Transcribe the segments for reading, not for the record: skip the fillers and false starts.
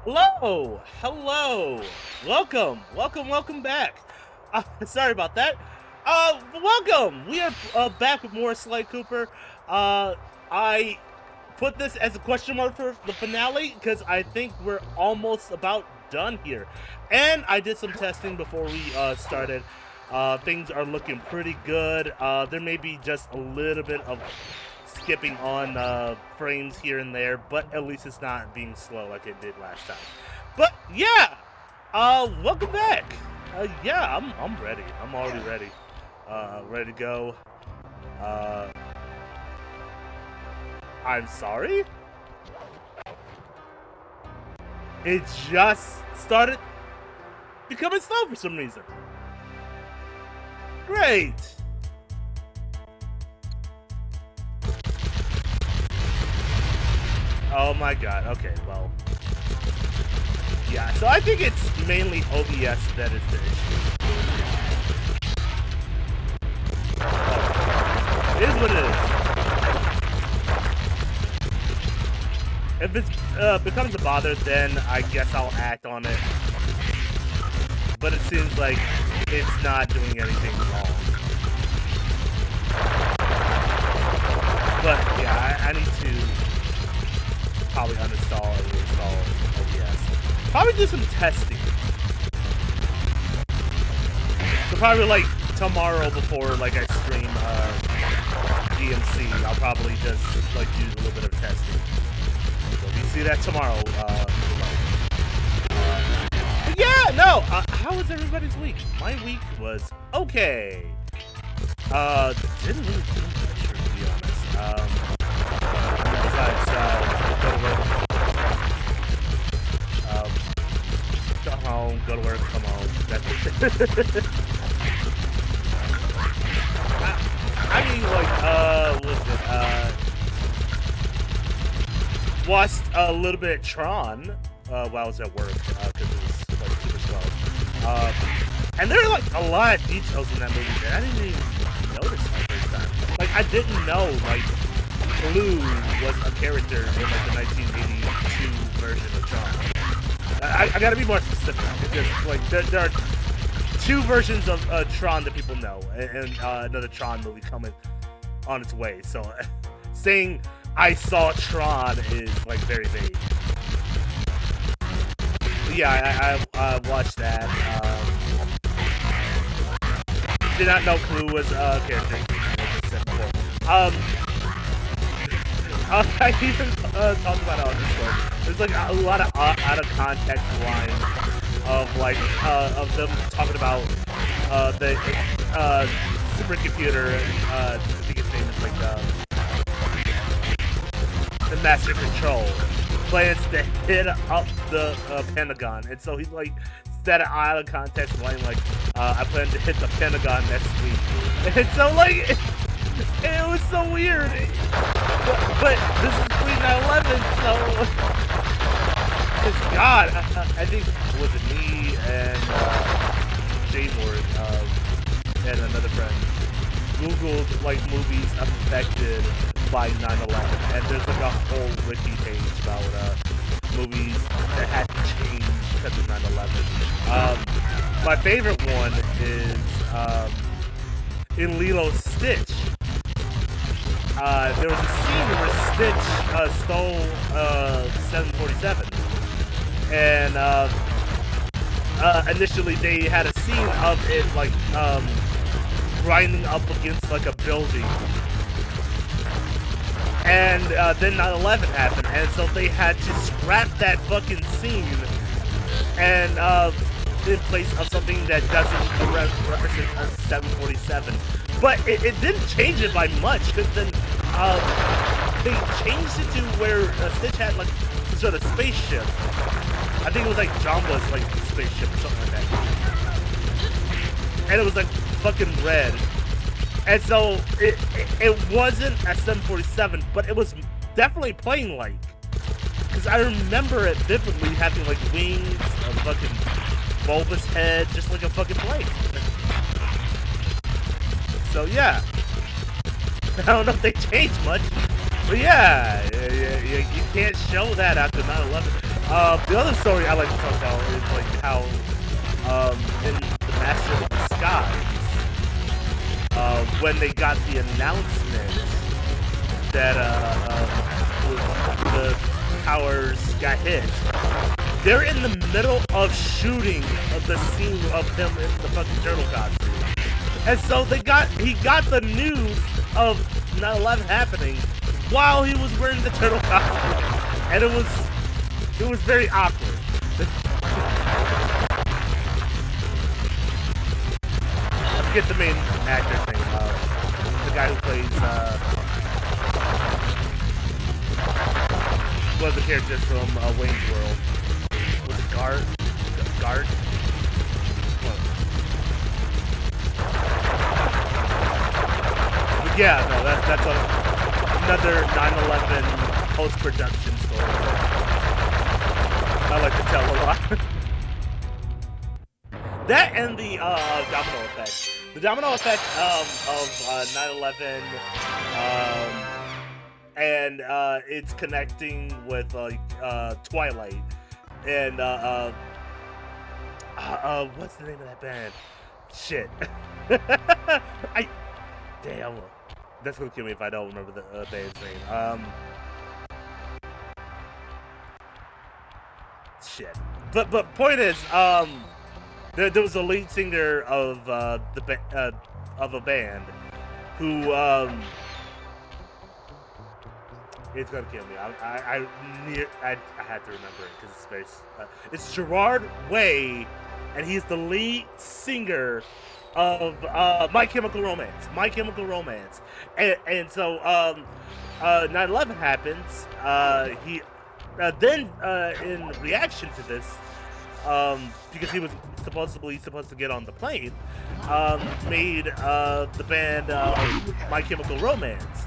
Hello, hello, welcome back. Sorry about that. Welcome. We are back with more Sly Cooper. I put this as a question mark for the finale because I think we're almost about done here. And I did some testing before we started. Things are looking pretty good. There may be just a little bit of skipping on frames here and there, but at least it's not being slow like it did last time. But yeah, welcome back. Yeah, I'm ready. I'm already ready. Ready to go. I'm sorry? It just started becoming slow for some reason. Great. Oh my god, okay, well. Yeah, so I think it's mainly OBS that is the issue. Oh, it is what it is. If it becomes a bother, then I guess I'll act on it. But it seems like it's not doing anything wrong. But yeah, I need to probably uninstall or reinstall OBS. Probably do some testing. So probably like tomorrow before like I stream DMC, I'll probably just like do a little bit of testing. So we see that tomorrow. But yeah, no. How was everybody's week? My week was okay. Didn't really do much, to be honest. Besides, go home, go to work, come home. That's it. I mean, like, what's it? Watched a little bit of Tron while I was at work because it was like super slow. And there are like a lot of details in that movie that I didn't even notice the first time. Like, I didn't know like Blue was a character in like the 1982 version of Tron. I gotta be more specific because like there are two versions of Tron that people know, and another Tron movie coming on its way. So saying I saw Tron is like very vague. But yeah, I watched that. Did not know Clue was a character. I even talked about it on Discord. There's like a lot of out of context lines of like of them talking about the supercomputer. I think his name is like the Master Control plans to hit up the Pentagon, and so he's like said an out of context line like I plan to hit the Pentagon next week, and so like it was so weird. But this is pre-9/11, so God, I think it was me and J-Ward and another friend Googled like movies affected by 9/11, and there's like a whole wiki page about movies that had to change because of 9/11. My favorite one is in Lilo Stitch. There was a scene where Stitch stole 747, and initially they had a scene of it like grinding up against like a building, and then 9/11 happened, and so they had to scrap that fucking scene and in place of something that doesn't represent a 747. But it didn't change it by much, because then they changed it to where Stitch had like some sort of spaceship. I think it was like Jumba's like spaceship or something like that. And it was like fucking red. And so it wasn't a 747, but it was definitely plane-like. Because I remember it vividly having like wings, a fucking bulbous head, just like a fucking plane. So yeah, I don't know if they changed much, but yeah, you can't show that after 9/11. The other story I like to talk about is like how in the Master of Disguise, when they got the announcement that the towers got hit, they're in the middle of shooting the scene of him in the fucking turtle costume, and so he got the news of 9/11 happening while he was wearing the turtle costume, and it was very awkward. I forget the main actor's name. The guy who plays one of the characters from Wayne's World. Was it Guard? But yeah, no, that's another 9/11 post-production story. I like to tell a lot. That and the domino effect. The domino effect of 9/11, and it's connecting with Twilight, and what's the name of that band? Shit. Damn. That's gonna kill me if I don't remember the band's name. Shit. But point is, there was a lead singer of a band who it's gonna kill me. I had to remember it because it's very. It's Gerard Way, and he's the lead singer of My Chemical Romance. My Chemical Romance, and so 9/11 happens. He then in reaction to this, because he was supposed to get on the plane, made the band My Chemical Romance.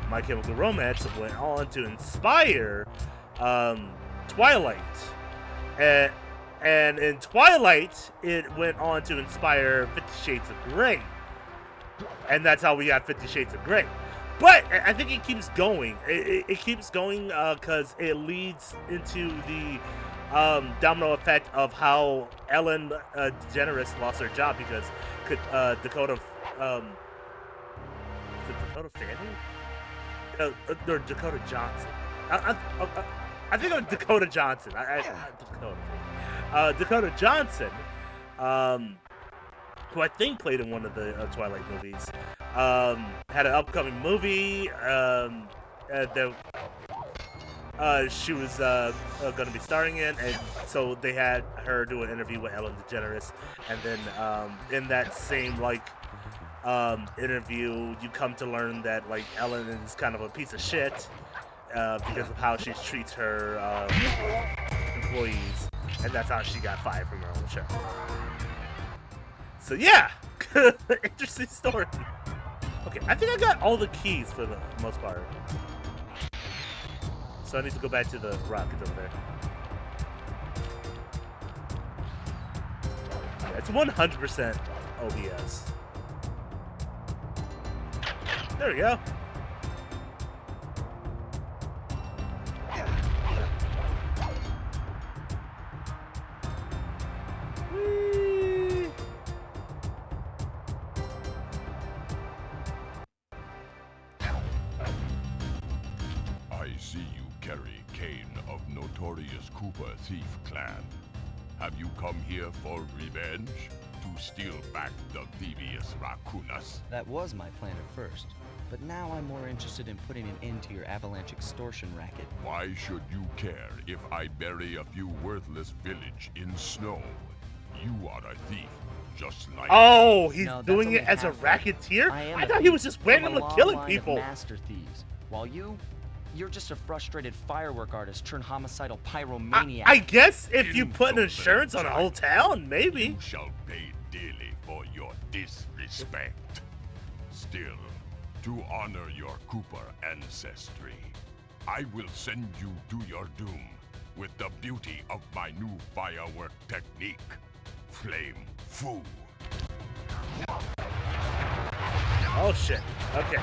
My Chemical Romance went on to inspire Twilight, and in Twilight it went on to inspire 50 Shades of Grey, and that's how we got 50 Shades of Grey. But I think it keeps going. It keeps going because it leads into the domino effect of how Ellen DeGeneres lost her job because Dakota Fanning? Or Dakota Johnson. I think it was Dakota Johnson. Dakota Johnson, who I think played in one of the Twilight movies, had an upcoming movie that she was going to be starring in, and so they had her do an interview with Ellen DeGeneres, and then in that same interview, you come to learn that Ellen is kind of a piece of shit because of how she treats her employees, and that's how she got fired from her own show. So yeah, interesting story. Okay, I think I got all the keys for the most part. So I need to go back to the rockets over there. Yeah, it's 100% OBS. There we go. Whee! I see you carry Kane of notorious Cooper Thief clan. Have you come here for revenge? To steal back the Thievius Raccoonus? That was my plan at first, but now I'm more interested in putting an end to your avalanche extortion racket. Why should you care if I bury a few worthless village in snow? You are a thief, just like Oh, he's no, doing it as a racketeer? I thought he was just randomly killing people. Master thieves, while you're just a frustrated firework artist turned homicidal pyromaniac. I guess if you put an insurance on a whole town, maybe. You shall pay dearly for your disrespect. Still, to honor your Cooper ancestry, I will send you to your doom with the beauty of my new firework technique, Flame Foo. Oh shit. Okay.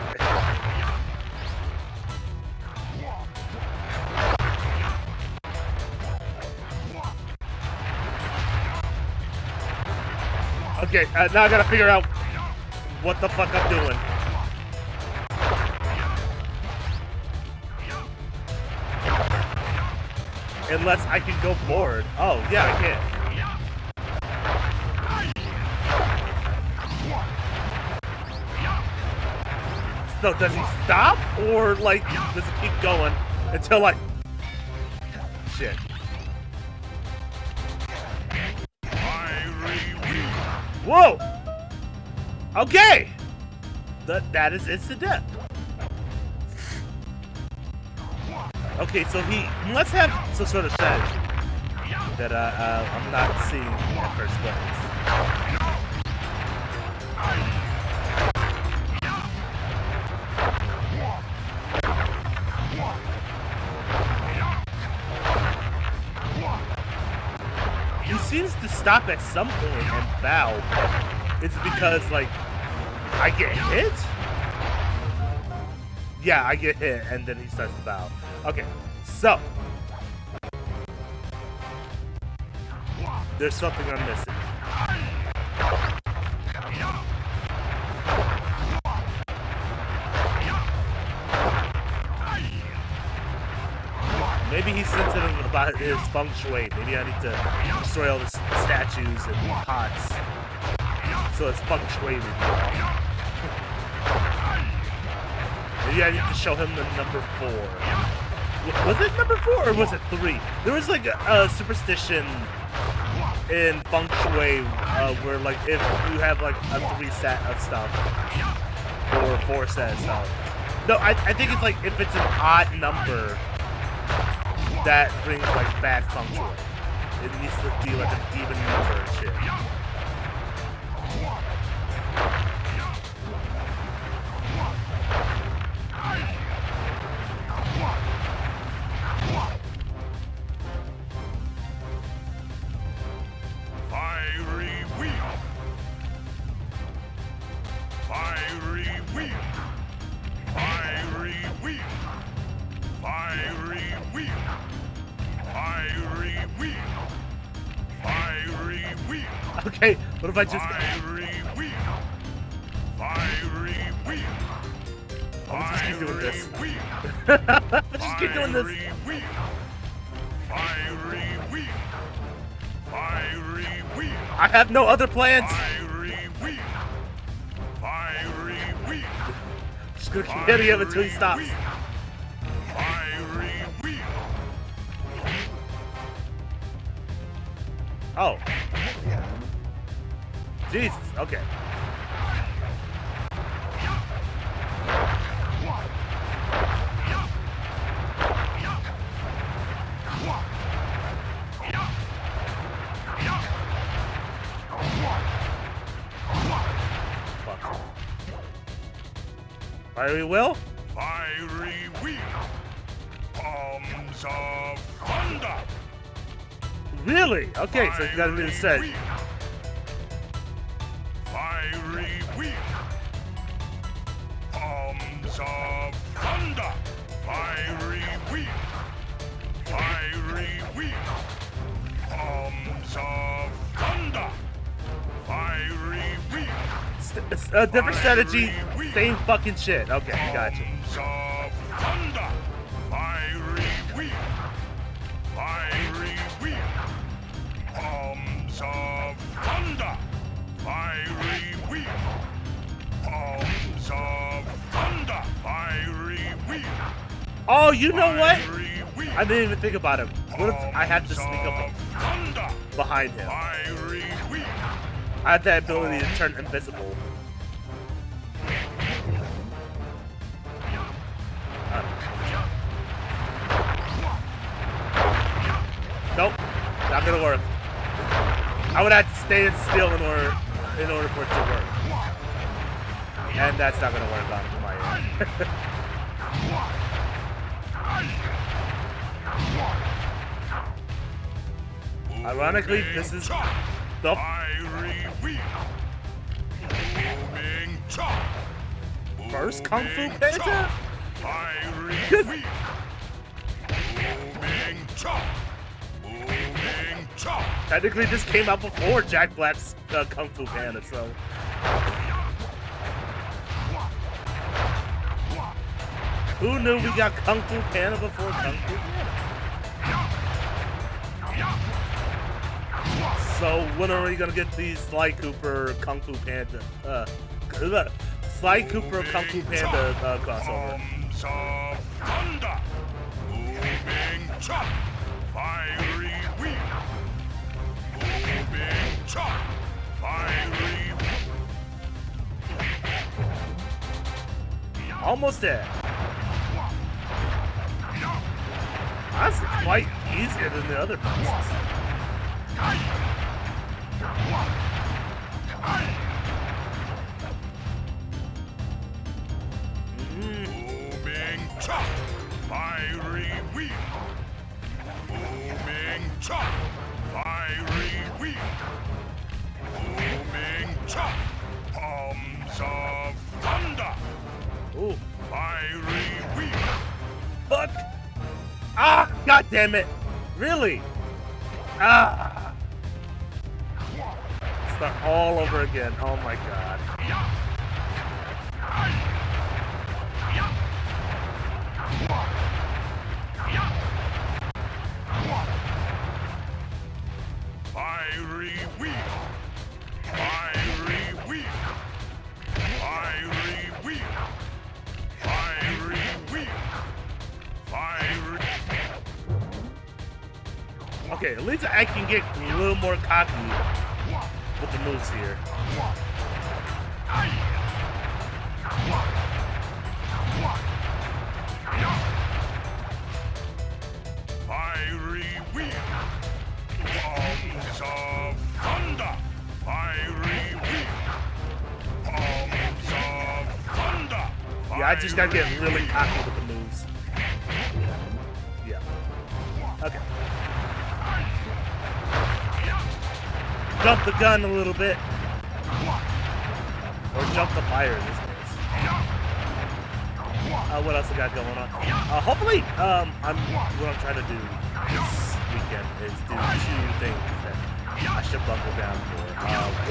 Okay, now I gotta figure out what the fuck I'm doing. Unless I can go forward. Oh, yeah, I can. So does he stop? Or, like, does it keep going until, like... Shit. Whoa! Okay! That is instant death. Okay, so he must have some sort of strategy that I'm not seeing at first glance. He seems to stop at some point and bow. It's because, like, I get hit? Yeah, I get hit, and then he starts to bow. Okay, so. There's something I'm missing. Maybe he's sensitive about his feng shui. Maybe I need to destroy all the statues and pots. So it's feng shui review. Maybe I need to show him the number 4. Was it number 4 or was it 3? There was like a superstition in feng shui where, like, if you have like a 3 set of stuff or 4 set of stuff. No, I think it's like if it's an odd number that brings like bad feng shui. It needs to be like an even number and shit. Okay, what if I just... I'll just keep doing this. I'll just keep doing this. I have no other plans. Just gonna keep hitting him until he stops. Oh. Jesus, okay. Fiery will? Fiery wheel. Palms of thunder. Really? Okay, so you gotta do the set. Fiery wheel. Palms of thunder. Fiery wheel. Fiery wheel. Palms of thunder. Fiery wheel. Different strategy, same fucking shit. Okay, gotcha. Palms of thunder. Fiery wheel. Fiery wheel. Palms of thunder. Fiery wheel. Palms of thunder. Fiery wheel. Oh, you know what? Fiery wheel. I didn't even think about him. What if I had to sneak up thunder. behind him? Fiery wheel. I have that ability to turn invisible. Nope, not gonna work. I would have to stay still in order for it to work, and that's not gonna work on my end. Ironically, this is the first Kung Fu Panda? Moving chop. Technically, this came out before Jack Black's Kung Fu Panda, so. Who knew we got Kung Fu Panda before Kung Fu Panda? So when are we gonna get the Sly Cooper Kung Fu Panda? Sly Cooper Kung Fu Panda crossover. Bombs of thunder, moving chop, fiery wheel, moving chop, fiery. Almost there. That's quite easier than the other bosses. Moving chop, fiery wheel, moving chop, fiery wheel, moving chop, bombs of thunder, Ooh. fiery wheel. Fuck! Ah! God damn it! Really? Ah! Start all over again. Oh my god. Fiery wheel, fiery wheel, fiery wheel, fiery wheel, fiery. Okay, at least I can get a little more cocky with the moves here. Fiery wheel, bombs of thunder, fiery wheel, bombs of thunder. Yeah, I just gotta get really cocky with the moves. Yeah. Okay. Jump the gun a little bit. Or jump the fire in this case. What else I got going on? Hopefully, what I'm trying to do this weekend is do 2 things that I should buckle down for.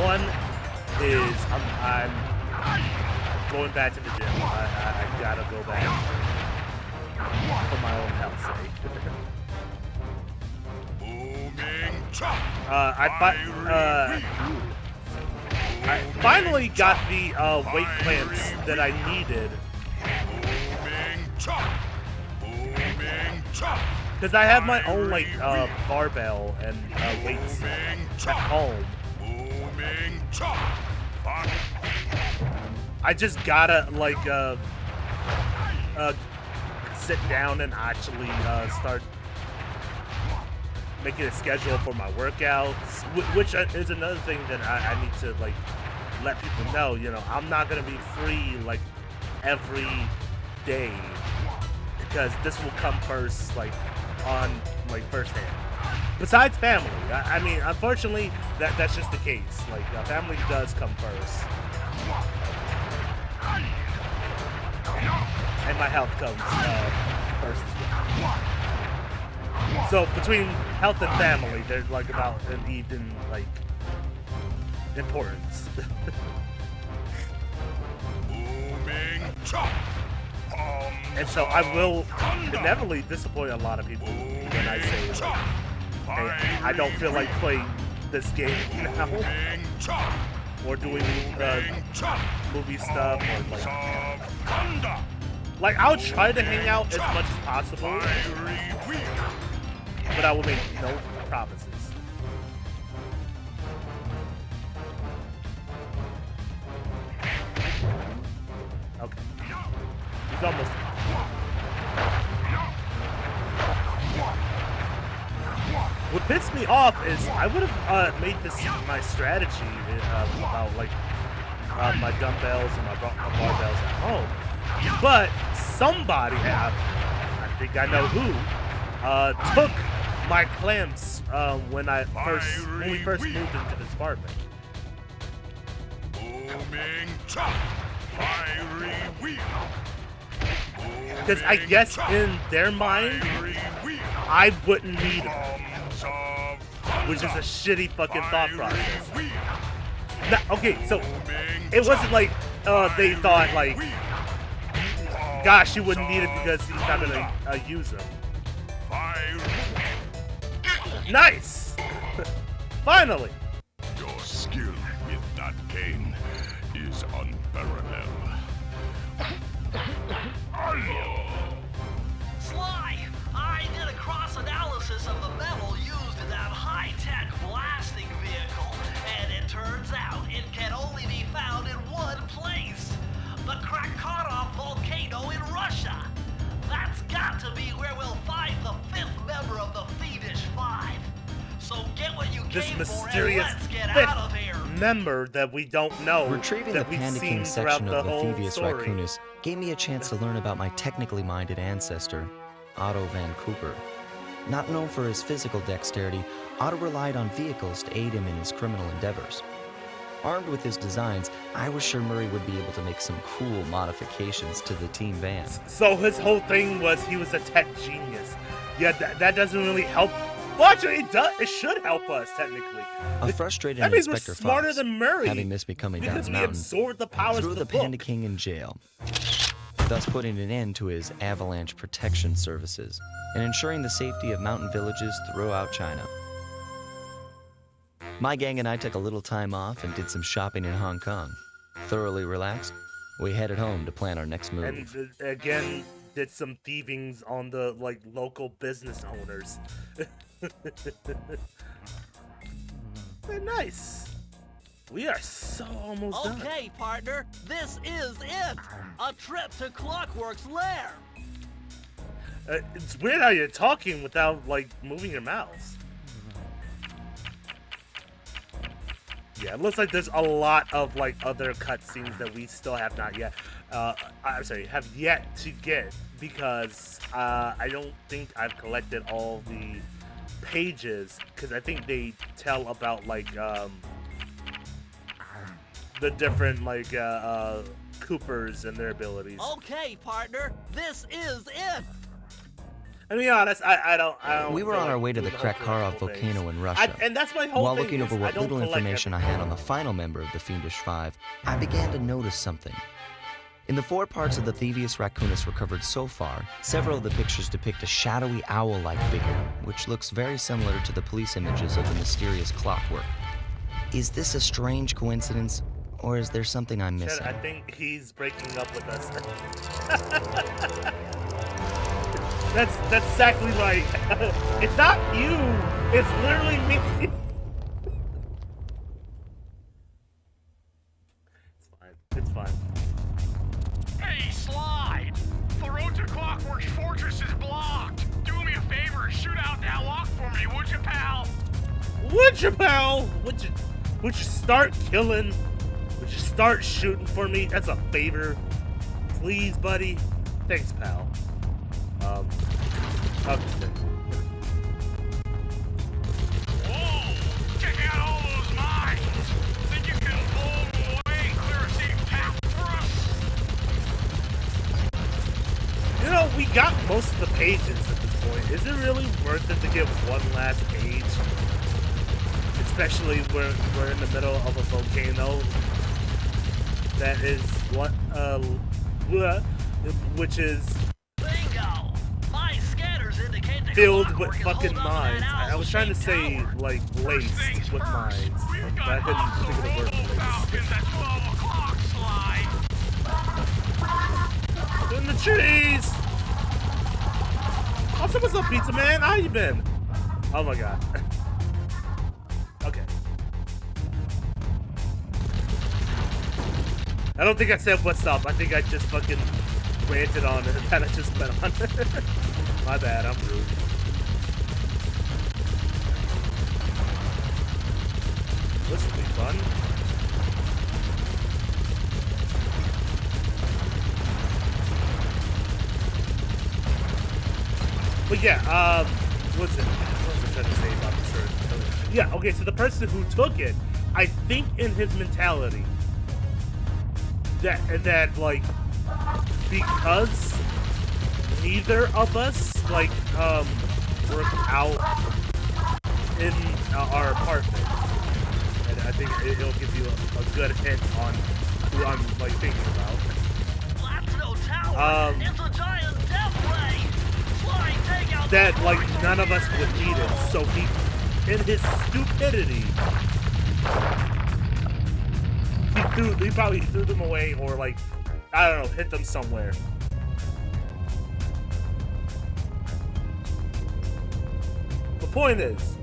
One is I'm going back to the gym. I gotta go back for my own health's sake. Booming chop, I finally got the weight clamps that I needed. booming chop, booming chop, Because I have my own, like, barbell and weights booming at chop, home. booming chop, I just gotta, like, sit down and actually start making a schedule for my workouts, which is another thing that I need to, like, let people know. You know, I'm not gonna be free, like, every day, because this will come first, like, on, like, firsthand. Besides family, I mean, unfortunately, that's just the case. Like, family does come first, and my health comes first as well. So between health and family, they're like about an even, like, importance. booming chop, And so I will inevitably disappoint a lot of people when I say, like, hey, I don't feel like playing this game now, booming chop, or doing movie stuff, or thunder, like I'll try to hang out as much as possible, fiery wheel, but I will make no promises. Okay. He's almost done. What pissed me off is I would have made this my strategy about, like, my dumbbells and my barbells at home, but somebody, I think I know who, took my clamps when we first moved into this apartment. booming chop, fiery wheel, Because I guess in their mind, fiery wheel, I wouldn't need it. bombs of which is a shitty fucking thought process. Okay, so it wasn't like they thought like, gosh, he wouldn't need it because he's not gonna use them. Nice! Finally! Your skill with that cane is unparalleled. Sly, I did a cross-analysis of the metal used in that high-tech blasting vehicle, and it turns out it can only be found in one place. The Raccoonus volcano in Russia. That's got to be where we'll find the 5th member of the Thievius 5. So get what you This came for and mysterious let's get out of here. member that we don't know. Retrieving that the we've Panda seen King throughout section the of the whole Thievius story. Raccoonus gave me a chance to learn about my technically minded ancestor, Otto Van Cooper. Not known for his physical dexterity, Otto relied on vehicles to aid him in his criminal endeavors. Armed with his designs, I was sure Murray would be able to make some cool modifications to the team van. So his whole thing was he was a tech genius. Yeah, that doesn't really help. Well, actually, it does. It should help us technically. A frustrated That means we're Inspector smarter Fox, than Murray, having missed me coming down because the we mountain, absorbed the powers threw of the the book. Panda King in jail, thus putting an end to his avalanche protection services and ensuring the safety of mountain villages throughout China. My gang and I took a little time off and did some shopping in Hong Kong. Thoroughly relaxed, we headed home to plan our next move. And again, did some thievings on the like local business owners. Very nice. We are so almost done. Okay, partner, this is it. A trip to Clockwork's lair. It's weird how you're talking without like moving your mouth. Yeah, it looks like there's a lot of like other cutscenes that we still have not yet. I'm sorry, have yet to get because I don't think I've collected all the pages because I think they tell about like the different like Coopers and their abilities. Okay, partner, this is it. To be honest, I don't. We were feel on our like way to the doing the whole Krakkarov collectible volcano things. in Russia. And that's my whole While thing looking is over I what don't little collect information I everything. had on the final member of the Fiendish Five, I began to notice something. In the 4 parts of the Thievius Raccoonus recovered so far, several of the pictures depict a shadowy owl-like figure, which looks very similar to the police images of the mysterious Clockwork. Is this a strange coincidence, or is there something I'm Chad, missing? I think he's breaking up with us. That's exactly right. It's not you. It's literally me. It's fine. It's fine. Hey, Sly! The road to Clockwork's fortress is blocked. Do me a favor, shoot out that lock for me, would you, pal? Would you, pal? Would you start killing? Would you start shooting for me? That's a favor. Please, buddy. Thanks, pal. Okay. Whoa! Check out all those mines! Think you can blow them away and clear a safe path for us? You know, we got most of the pages at this point. Is it really worth it to get one last page? Especially when we're in the middle of a volcano that is which is Bingo! My scanners indicate the filled with Clockwork is fucking holed up in mines. that I was trying to say owl-shaped tower. like laced Things with first, mines, we've but I got couldn't hostile think of the word robo laced. falcons at 12 o'clock, Sly. In the trees! Oh, so what's up, Pizza Man? How you been? Oh my god. Okay. I don't think I said what's up. I think I just fucking ranted on it and I just went on. My bad, I'm rude. This will be fun. But yeah, what was I trying to say about this? Yeah, okay, so the person who took it, I think in his mentality, that like, because neither of us, like, worked out in our apartment, and I think it'll give you a good hint on who I'm like thinking about. Platinum Tower. It's a giant death ray. Slide, take out That those like rockets none of us from would need it, so he, in his stupidity, he probably threw them away or like, I don't know, hit them somewhere. The point is,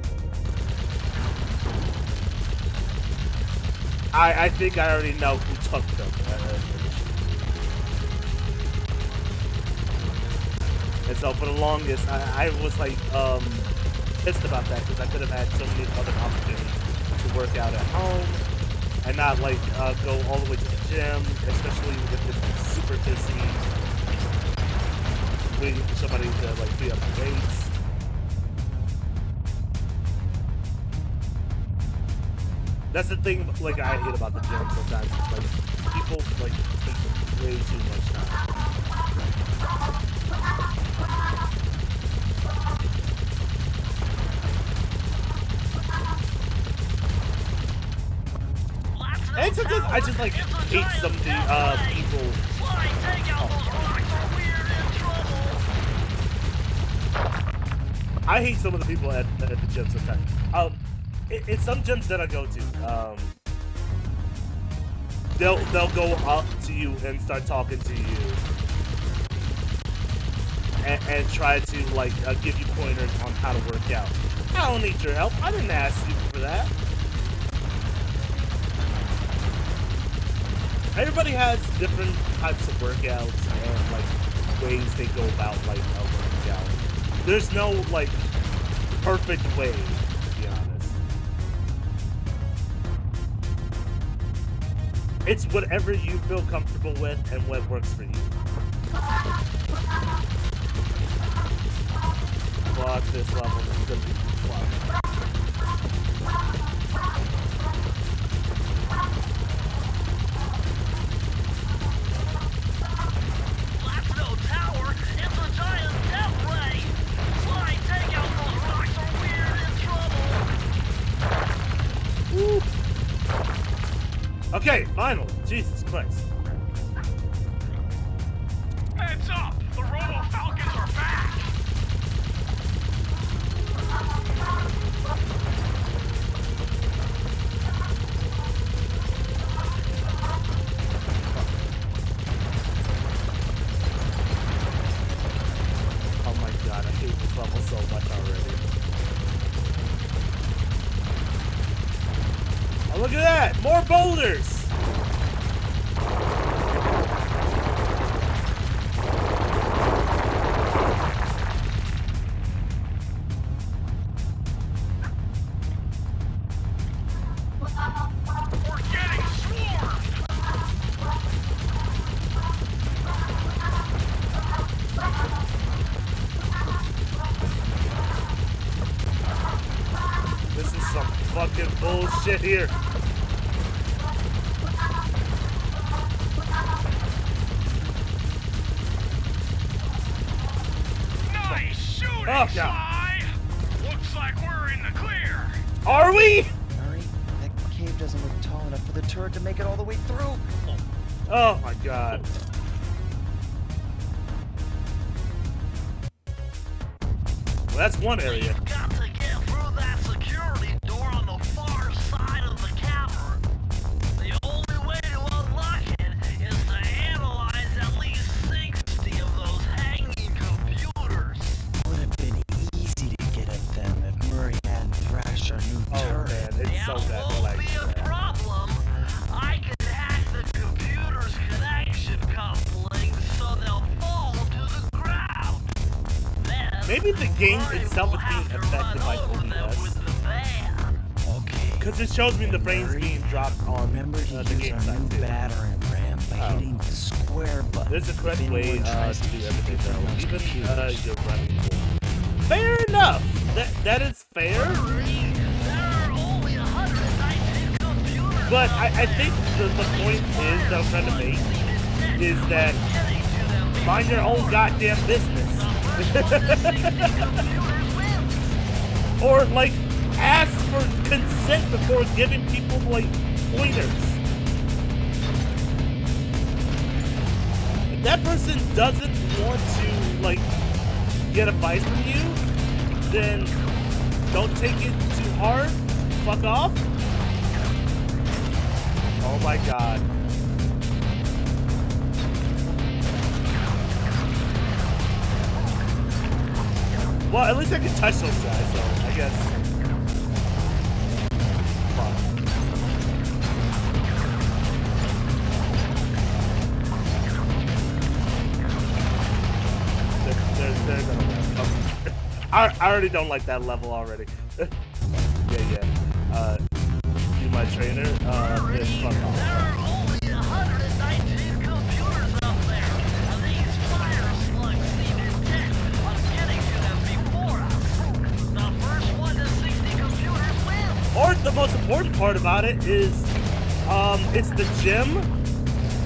I think I already know who took them. And so for the longest, I was like pissed about that because I could have had so many other opportunities to work out at home and not like go all the way to the gym, especially if it's super busy, waiting for somebody to like be up the weights. That's the thing, like, I hate about the gym sometimes. It's like, people, like, take way too much time. And sometimes I just, like, hate some of the, people. I hate some of the people at the gym sometimes. In some gyms that I go to, they'll go up to you and start talking to you, and try to like give you pointers on how to work out. I don't need your help. I didn't ask you for that. Everybody has different types of workouts and like ways they go about like a workout. There's no like perfect way. It's whatever you feel comfortable with and what works for you. Fuck this level. This is gonna be fun. Platinum Tower. It's a giant death ray. Slide, take out those rocks or we're in trouble. Woo. Okay, final. Jesus Christ. Heads up! The Robo Falcons are back! Oh my god, I hate this level so much already. Oh, look at that! More boulders! We're getting swarmed! This is some fucking bullshit here. Nice shooting, Oh, God. Sly! Looks like we're in the clear! Are we? Murray, that cave doesn't look tall enough for the turret to make it all the way through. Oh my god. Well, that's one area. You've got to get through that security door on the far side of the cavern. The only way to unlock it is to analyze at least 60 of those hanging computers. Would have been easy to get at them if Murray hadn't thrashed our new Oh turret. man, it's so It bad. won't be a problem. I can hack the computer's connection coupling so they'll fall to the ground. Then Maybe the game Murray itself will is being have to affected by run over them OBS. with the van. Okay. Because it shows me the frames Murray, being dropped on remember to the use game our side new too. battering ram by Oh. hitting the square button. There's a correct if way anyone tries to do keep everything it from though. those Even computers. you're running for. Fair enough. That is fair. There are only 119 computers. But I think the point is that I'm trying to make is that mind your own goddamn business. Or like ask for consent before giving people like pointers. If that person doesn't want to like get advice from you, then don't take it too hard. Fuck off. Oh my god. Well, at least I can touch those guys, so I guess. Fuck. They're gonna win. Okay. I already don't like that level already. yeah. You my trainer? Bitch, fuck off. There are only 119 computers up there, and these fire slugs seem intent on getting to them before us. The first one to 60 computers wins. Or the most important part about it is, it's the gym,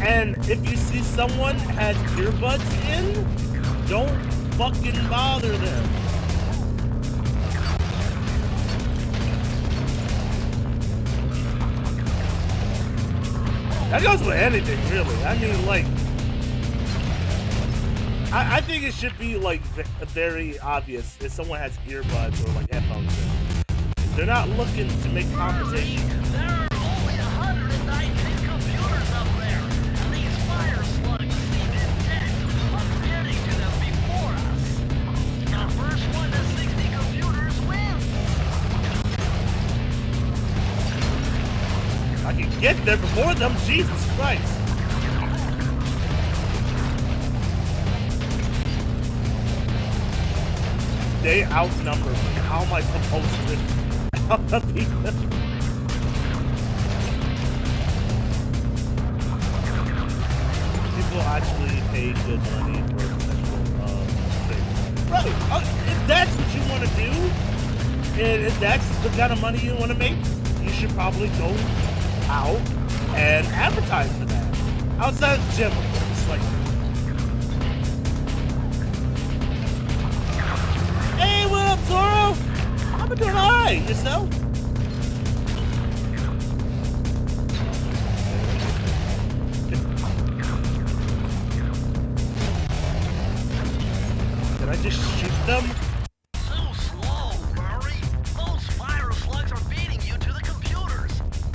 and if you see someone has earbuds in, don't fucking bother them. That goes with anything, really. I mean, like, I think it should be, like, very obvious if someone has earbuds or, like, headphones in. They're not looking to make conversation. There are only 119 computers up there, and these fire slugs seem intent on getting to them before us. The first one to 60 computers wins. I can get there before them, Jesus Christ. They outnumber me. How am I supposed to outbeat them? People actually pay good money for professional training. Right. If that's what you want to do, and if that's the kind of money you want to make, you should probably go out and advertise for that. Outside of the gym, of course. Like, hey, what up, Toro? I've been doing alright. Yourself? Did I just shoot them? Too slow, Murray. Those fire slugs are beating you to the computers.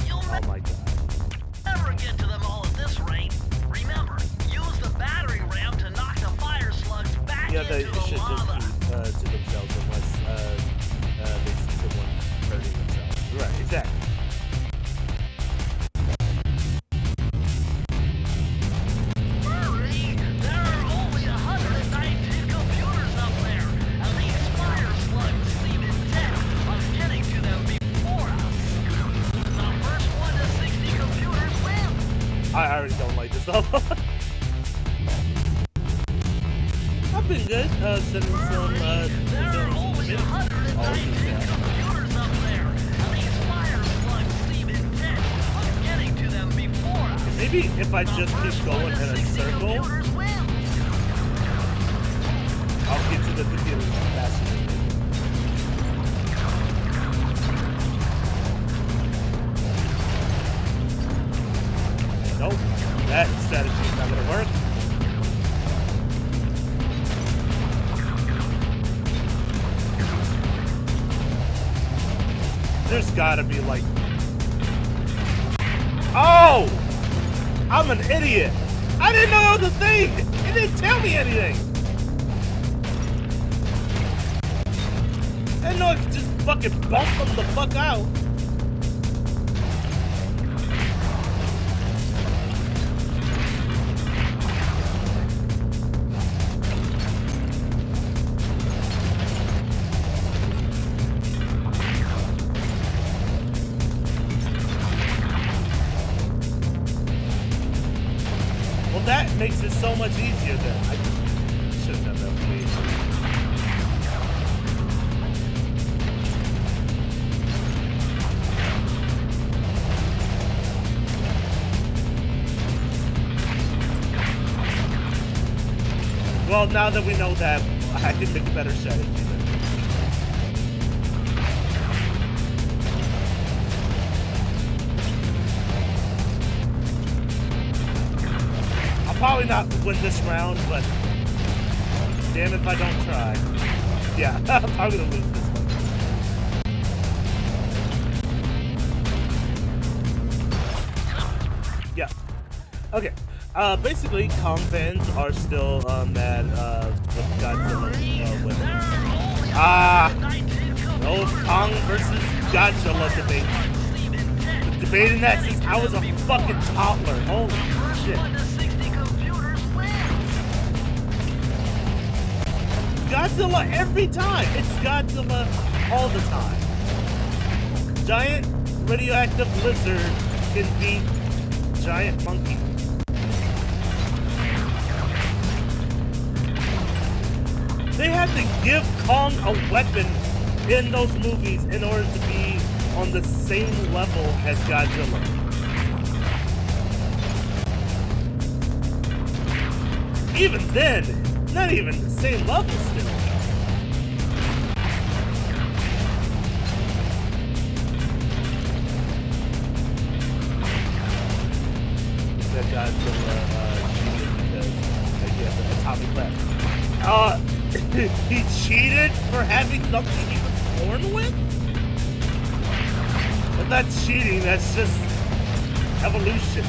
You'll Oh my god. never get to them all at this rate. Remember, use the battery ram to knock the fire slugs back Yeah, they into the should just lava. keep to themselves unless they see someone hurting themselves. Right, exactly. Murray, there are only 119 computers up there, and these fire slugs seem intent on getting to them before us. The first one to 60 computers wins. I already don't like this level. I've been good, sending some, There are only 119 computers up there, and these fire slugs seem intent on getting to them before us. maybe if I just keep going in a circle, Computers wins. I'll get to the computer faster. Nope, that strategy's not gonna work. There's gotta be like... Oh! I'm an idiot! I didn't know it was a thing! It didn't tell me anything! I didn't know I could just fucking bump them the fuck out. Well, that makes it so much easier then. I should have done that, please. Well, now that we know that, I can make a better strategy then. probably not win this round, but damn if I don't try. Yeah, I'm probably gonna lose this one. Yeah. Okay. Basically, Kong fans are still mad with Godzilla winning. No Kong versus Godzilla debate. Been debating that since I was a fucking toddler. Holy shit. Godzilla every time. It's Godzilla all the time. Giant radioactive lizard can beat giant monkey. They had to give Kong a weapon in those movies in order to be on the same level as Godzilla. Even then, not even the same level still. That Godzilla cheated because he has an atomic left. He cheated for having something he was born with? That's not cheating, that's just evolution.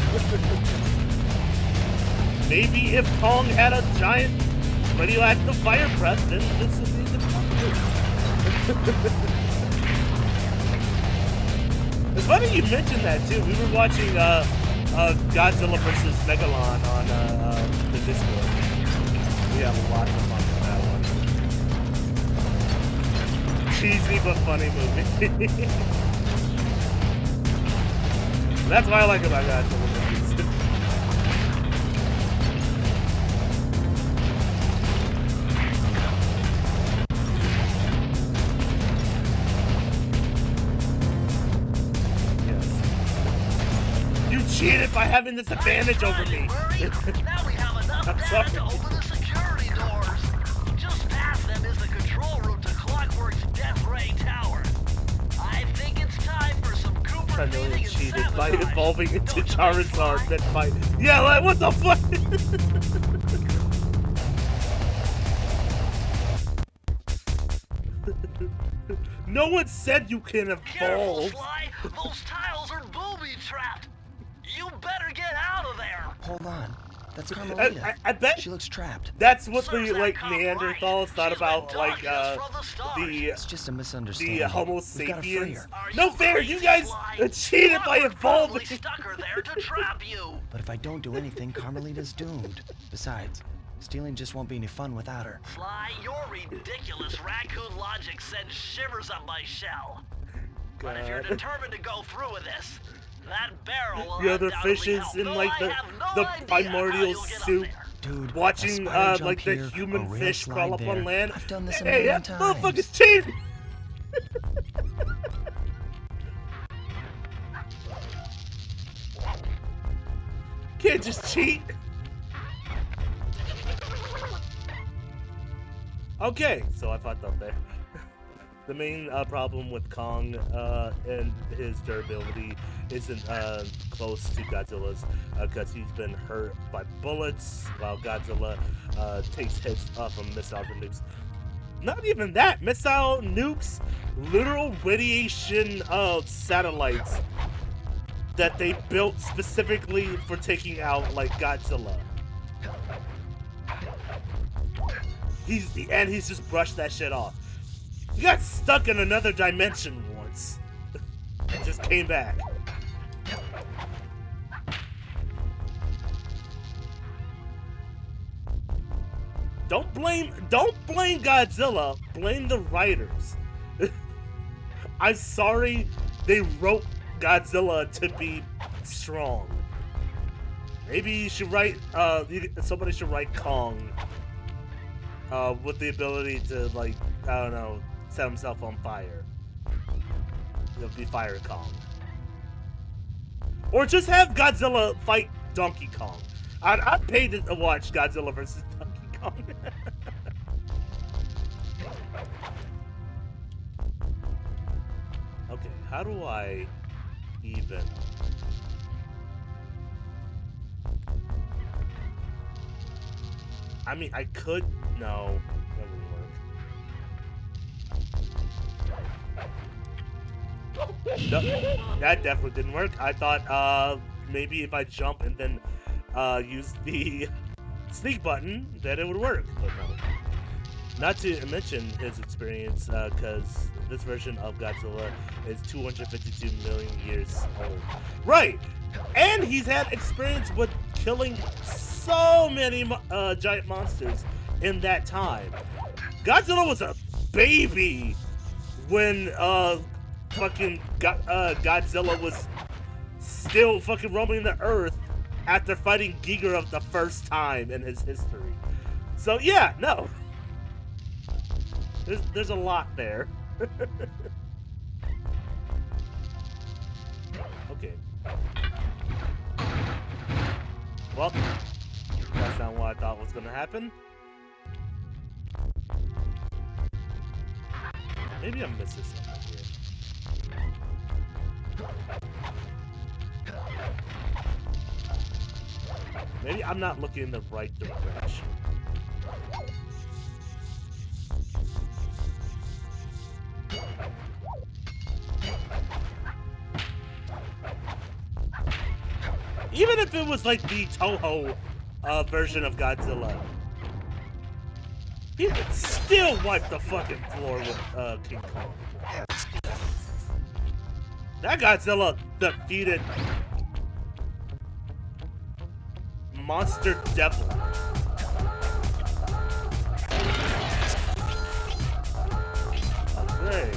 Maybe if Kong had a giant radioactive fire breath, then this would be the It's funny you mentioned that too. We were watching Godzilla vs. Megalon on the Discord. We have lots of fun with that one. Cheesy but funny movie. That's what I like about Godzilla movies. Cheated by having this advantage over me. Now we have enough data to open the security doors. Just past them is the control room to Clockwork's Death Ray Tower. I think it's time for some Cooper feeding and cheated sabotage. by evolving into Charizard, then fight. Yeah, like what the fuck? No one said you can Careful, evolve. Sly. Those tiles are booby-trapped. You better get out of there. Hold on. That's Carmelita. I bet She looks trapped. that's what Serves the that like cop Neanderthals right. thought She's about been like dogging us from the start. It's just a misunderstanding. the Homo We've gotta free sapiens. her. Are No you fair, crazy, you guys Sly? cheated by Clockwork probably evolving. stuck her there to trap you. But if I don't do anything, Carmelita's doomed. Besides, stealing just won't be any fun without her. Sly, your ridiculous raccoon logic sends shivers up my shell. But if you're God. determined to go through with this, that barrel will The other undoubtedly fishes help, in though like I have no the idea how primordial you'll get up soup. there. Dude, Watching a spider jump like the here, human a rail fish slide crawl up there. on land. I've done this a Hey, million that times. motherfucker's cheating. Can't just cheat. Okay, so I fucked up there. The main problem with Kong and his durability isn't close to Godzilla's because he's been hurt by bullets while Godzilla takes hits from missile nukes. Not even that! Missile nukes, literal radiation satellites that they built specifically for taking out like Godzilla. He's just brushed that shit off. He got stuck in another dimension once. And just came back. Don't blame Godzilla, blame the writers. I'm sorry they wrote Godzilla to be strong. Maybe you should write somebody should write Kong with the ability to, like, I don't know, set himself on fire. It'll be Fire Kong. Or just have Godzilla fight Donkey Kong. I'd pay to watch Godzilla versus Donkey Kong. Okay, how do I even... I mean, I could. No, that wouldn't work. No, that definitely didn't work. I thought maybe if I jump and then use the sneak button, that it would work. But no. Not to mention his experience, because this version of Godzilla is 252 million years old. Right! And he's had experience with killing so many giant monsters in that time. Godzilla was a baby when fucking Godzilla was still fucking roaming the earth after fighting Giger the first time in his history. So yeah, no. There's a lot there. Okay. Well, that's not what I thought was gonna happen. Maybe I'm missing something here. Maybe I'm not looking in the right direction. Even if it was like the Toho version of Godzilla, he would still wipe the fucking floor with King Kong. That Godzilla defeated Monster Devil. Oh, great.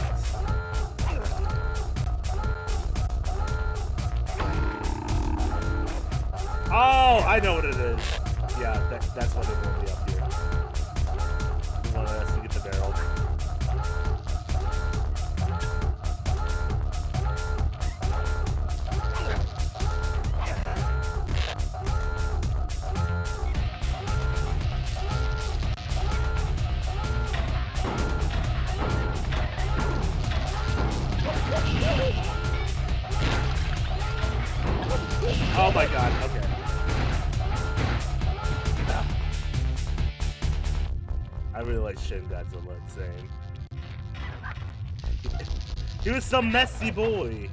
Oh, I know what it is. Yeah, that's what it will be up here. We want us to get the barrel. Oh my god, okay. I really like Shin Godzilla, insane. He was some messy boy.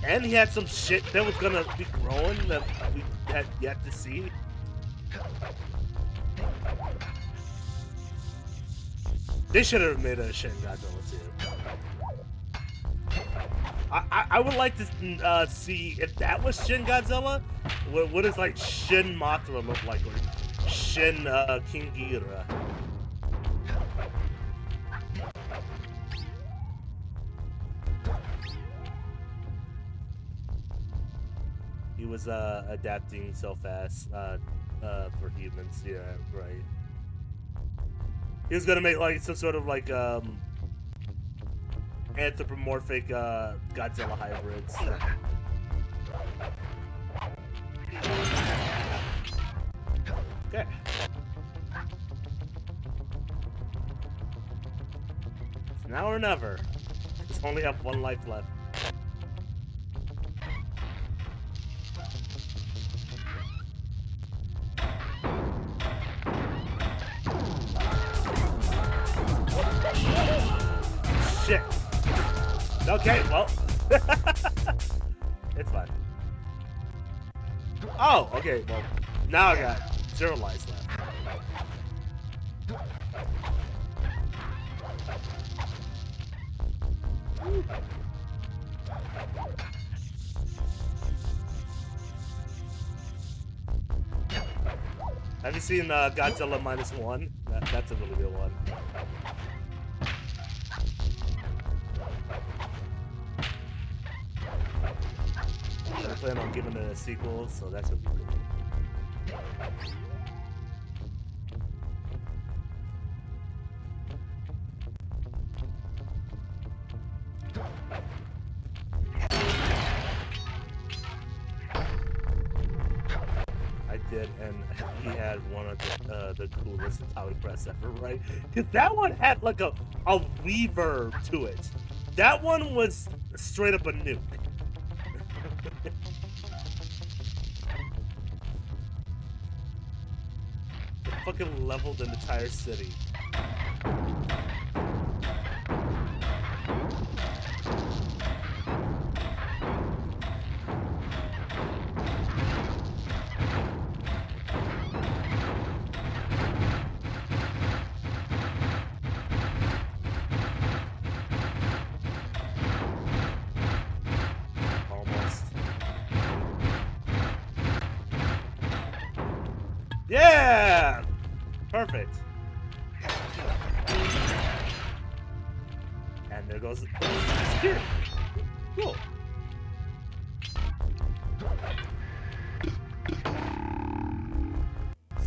And he had some shit that was gonna be growing that we had yet to see. They should have made a Shin Godzilla too. I would like to see if that was Shin Godzilla. What does like Shin Mothra look like, or Shin King Ghidorah? He was adapting so fast for humans. Yeah, right. He was gonna make like some sort of like anthropomorphic Godzilla hybrids. Okay. It's now or never. Just only have one life left. Shit. Okay, well. It's fine. Oh, okay, well. Now I got 0 lives left. Have you seen Godzilla -1? That's a really good one. I plan on giving it a sequel, so that's gonna be good. I did, and he had one of the coolest atomic breaths ever, right? Because that one had like a reverb to it. That one was straight up a nuke. fucking leveled an entire city. Yeah! Perfect. And there goes the security. Cool.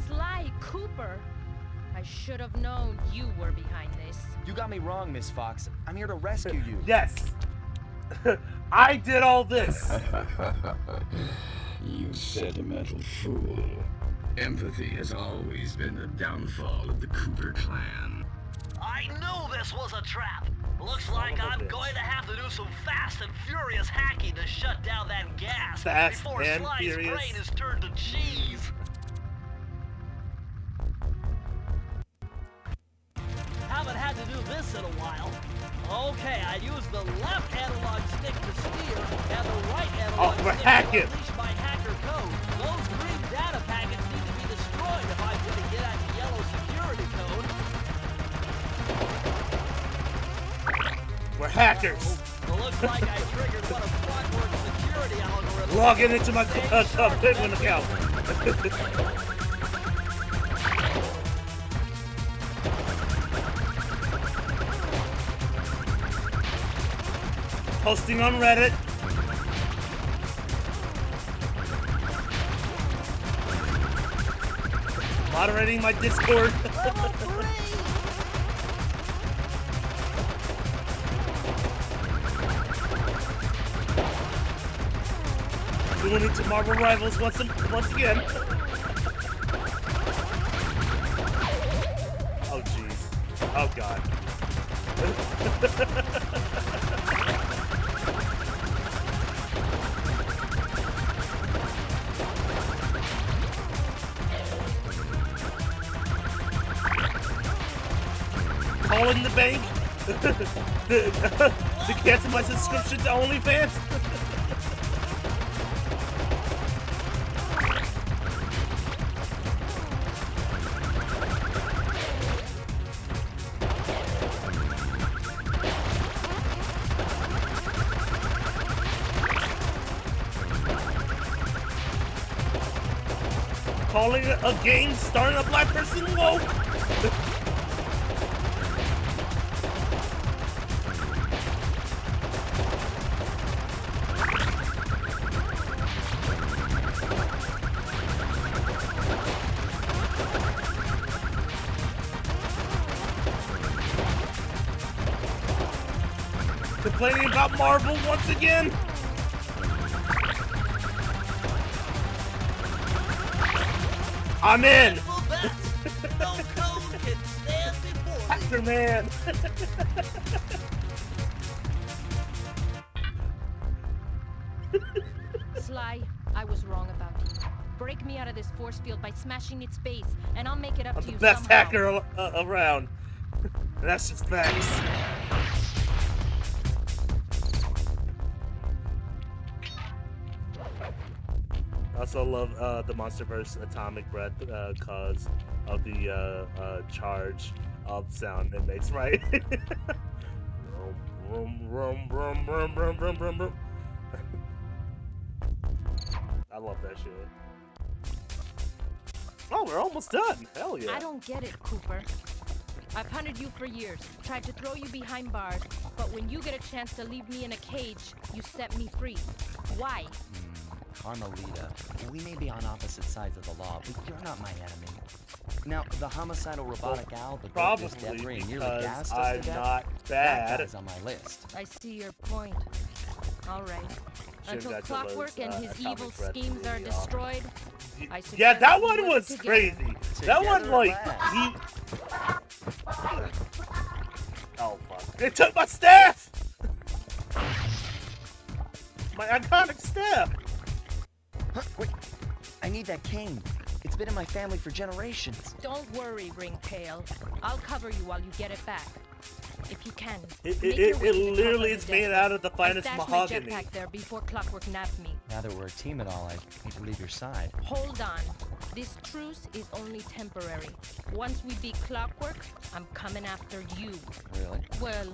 Sly Cooper. I should have known you were behind this. You got me wrong, Miss Fox. I'm here to rescue you. Yes. I did all this. You sentimental fool. Empathy has always been the downfall of the Cooper clan. I knew this was a trap. Looks like Son of a I'm bitch. going to have to do some fast and furious hacking to shut down that gas Fast before and Sly's furious. brain is turned to cheese. Haven't had to do this in a while. Okay, I used the left analog stick to steer and the right analog we're stick hacking. to unleash my hacker code. Those green data packets need to be destroyed if I'm going to get at the yellow security code. We're hackers. Well, looks like I triggered one of Clockwork's security algorithms. Logging into my Penguin account. Posting on Reddit. Moderating my Discord. Level 3! Doing it to Marvel Rivals once again. Oh jeez. Oh god. Calling the bank to cancel my subscription to OnlyFans. Calling it a game starring a black person woke. Complaining about Marvel once again. I'm in. The best. No code can stand before me. Hacker man. Sly, I was wrong about you. Break me out of this force field by smashing its base, and I'll make it up I'm to the you best somehow. hacker around. And that's just facts. I also love the Monsterverse Atomic Breath cause of the charge of sound it makes, right? Vroom, vroom, vroom, vroom, vroom, vroom, vroom, vroom. I love that shit. Oh, we're almost done. Hell yeah. I don't get it, Cooper. I've hunted you for years, tried to throw you behind bars, but when you get a chance to leave me in a cage, you set me free. Why? Carmelita, we may be on opposite sides of the law, but you're not my enemy. Now, the homicidal robotic owl, the Probably this debris nearly because gassed us I'm to death, not that bad. guy's on my list. I see your point. All right. Should've Until got to Clockwork Lowe's, and his Atomic evil Breath schemes are movie, destroyed, I Yeah, suggest that we one work was together. crazy. That one, Together like, at he... Oh, fuck. They took my staff! My iconic staff! Huh, wait, I need that cane. It's been in my family for generations. Don't worry, Ringtail. I'll cover you while you get it back. If you can. It make your way to the top literally of is the made depot. out of the I finest stashed mahogany. my jetpack there before Clockwork nabbed me. Now that we're a team and all, I need to leave your side. Hold on. This truce is only temporary. Once we beat Clockwork, I'm coming after you. Really? Well,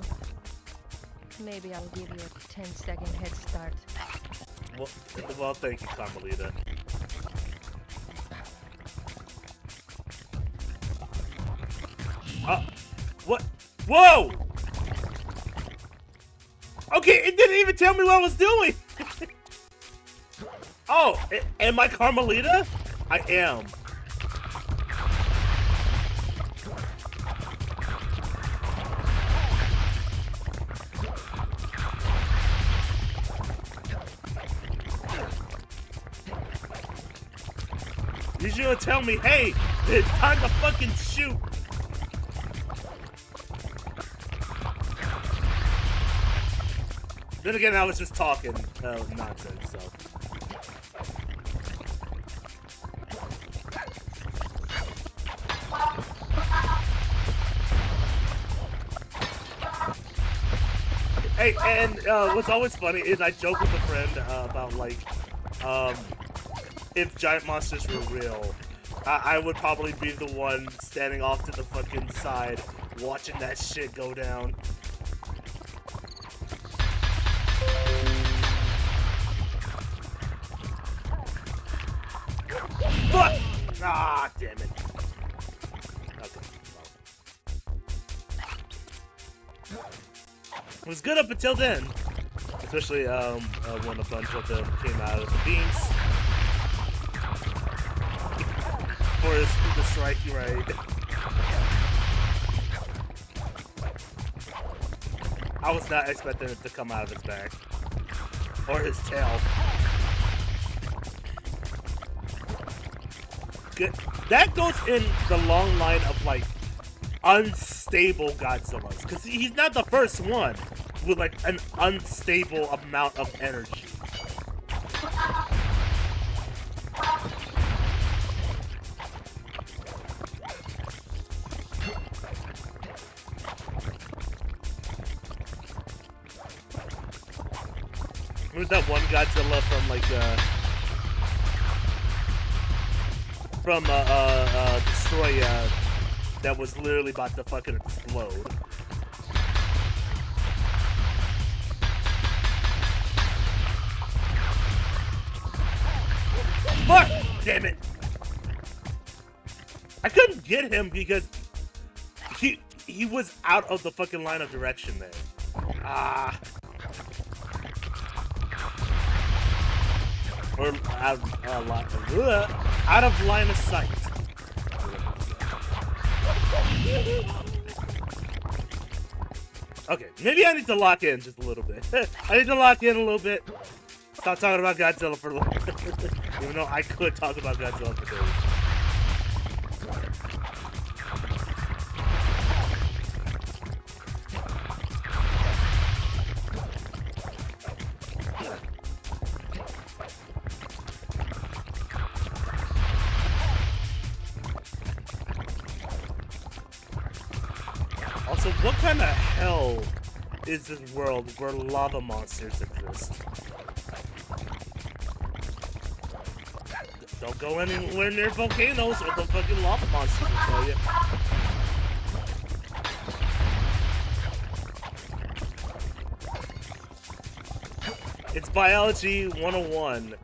maybe I'll give you a 10-second head start. Well, thank you, Carmelita. What? Whoa! Okay, it didn't even tell me what I was doing! Oh, am I Carmelita? I am. You should tell me, hey, it's time to fucking shoot. Then again, I was just talking nonsense, so. Hey, and what's always funny is I joke with a friend about, like, if giant monsters were real, I would probably be the one standing off to the fucking side watching that shit go down. Fuck! Ah, damn it. Okay. Well. It was good up until then. Especially when a bunch of them came out of the beams. For the strikey right. I was not expecting it to come out of his back. Or his tail. Good. That goes in the long line of, like, unstable Godzillas. Because he's not the first one with, like, an unstable amount of energy. Who's that one Godzilla from, like, Destroy, that was literally about to fucking explode. Fuck! Damn it! I couldn't get him because he was out of the fucking line of direction there. Ah. Or out of line of sight. Okay, maybe I need to lock in just a little bit. I need to lock in a little bit. Stop talking about Godzilla for long. Even though I could talk about Godzilla for days. Also, what kind of hell is this world where lava monsters exist? Don't go anywhere near volcanoes or the fucking lava monsters will tell you. It's biology 101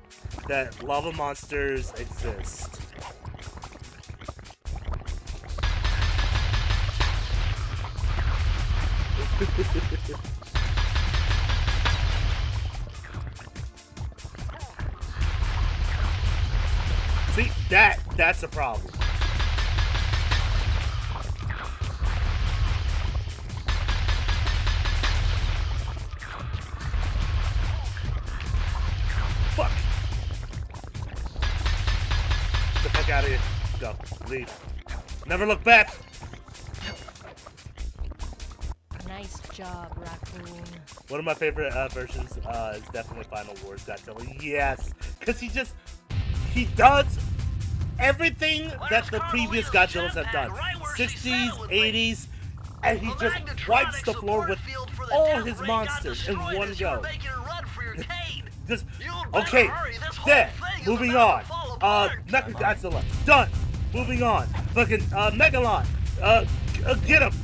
that lava monsters exist. See, that's a problem. Fuck. Get the fuck out of here. Go. Leave. Never look back. Nice job, Raccoon. One of my favorite versions is definitely Final Wars Godzilla. Yes, because he does everything that the previous Godzillas have done. 60s, 80s, and he just wipes the floor with all his monsters in one go. Just, okay, dead. Moving on. Mechagodzilla, done. Moving on. Fucking Megalon, get him.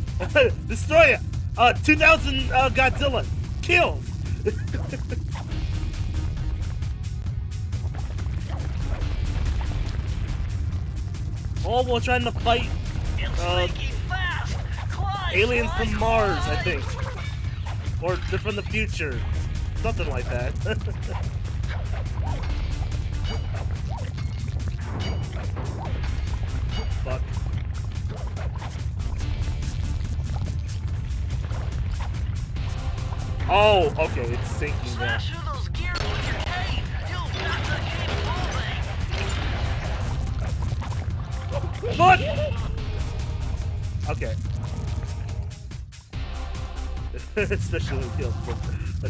Destroy him. 2000 Godzilla, killed. All while trying to fight aliens from Mars, I think. Or they're from the future. Something like that. Fuck. Oh, okay, it's sinking there. What? Okay. Especially when killed for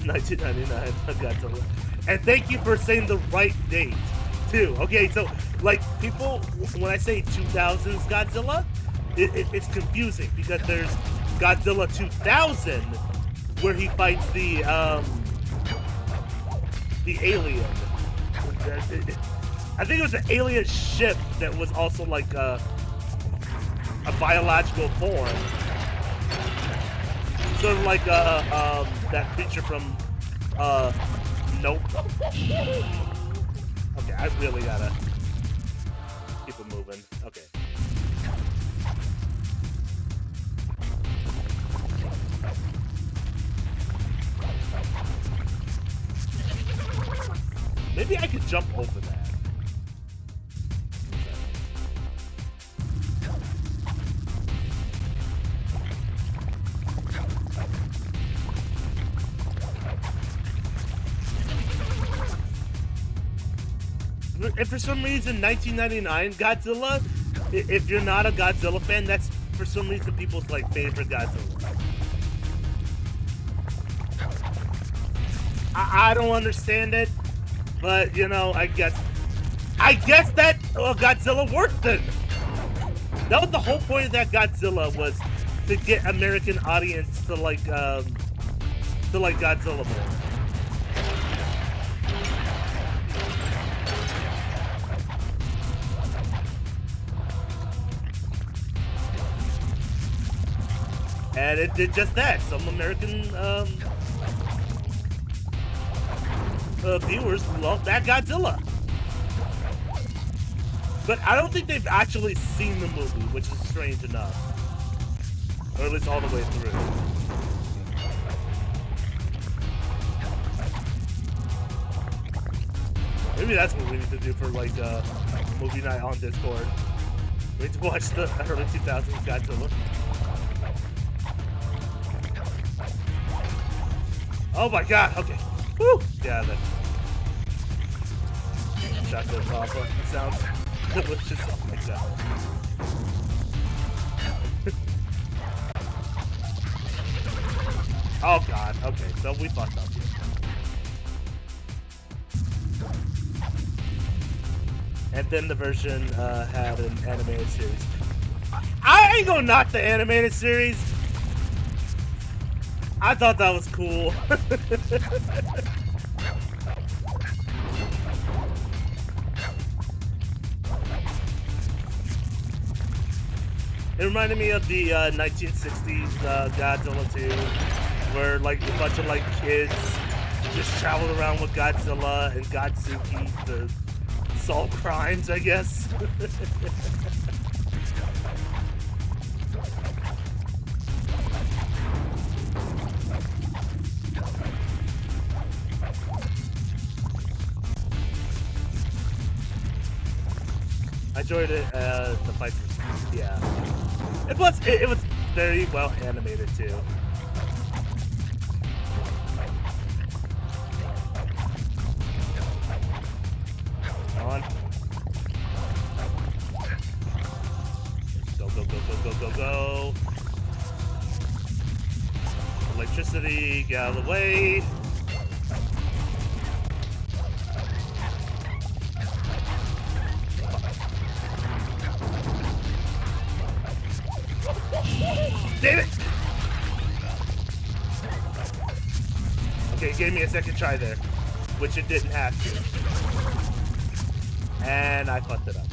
1999 Godzilla. And thank you for saying the right date, too. Okay, so, like, people, when I say 2000s Godzilla, it's confusing because there's Godzilla 2000, where he fights the alien. I think it was an alien ship that was also like a biological form. Sort of like that creature from Nope. Okay, I really gotta keep it moving. Okay. Maybe I could jump over that. And for some reason, 1999 Godzilla, if you're not a Godzilla fan, that's for some reason people's like favorite Godzilla. I don't understand it, but you know, I guess that Godzilla worked then. That was the whole point of that Godzilla, was to get American audience to like Godzilla more. And it did just that. Some American viewers love that Godzilla. But I don't think they've actually seen the movie, which is strange enough. Or at least all the way through. Maybe that's what we need to do for like movie night on Discord. We need to watch the early 2000s Godzilla. Oh my god, okay. Woo! Yeah, that shotgun papa sounds delicious. Oh my god. Oh god, okay, so we fucked up here. And then the version had an animated series. I ain't gonna knock the animated series. I thought that was cool. It reminded me of the 1960s Godzilla 2, where like a bunch of like kids just traveled around with Godzilla and Godsuki to solve crimes, I guess. I enjoyed it, the fight, yeah. It was very well animated too. Come on. Go, go, go, go, go, go, go. Electricity, get out of the way. damn it! Okay, it gave me a second try there, which it didn't have to. And I fucked it up.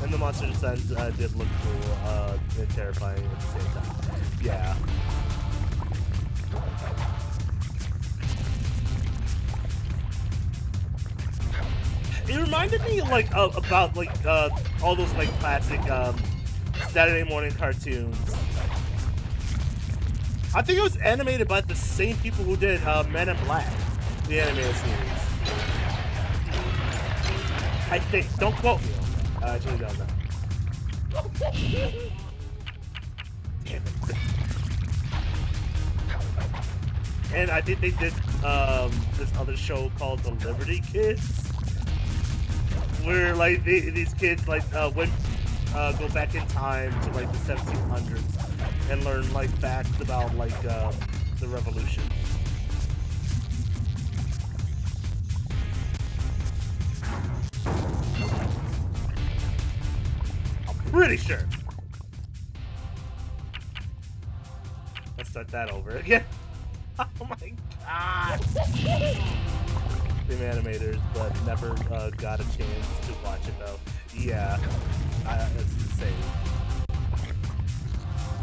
And the monster designs did look cool and terrifying at the same time. Yeah. It reminded me like about like all those like classic Saturday morning cartoons. I think it was animated by the same people who did Men in Black, the animated series. I think. Don't quote me on that. I actually don't know. Damn it. And I think they did this other show called The Liberty Kids, where like these kids like go back in time to like the 1700s and learn like facts about like the revolution. I'm pretty sure. Let's start that over again. Oh my god! Same animators, but never got a chance to watch it though. Yeah, it's insane.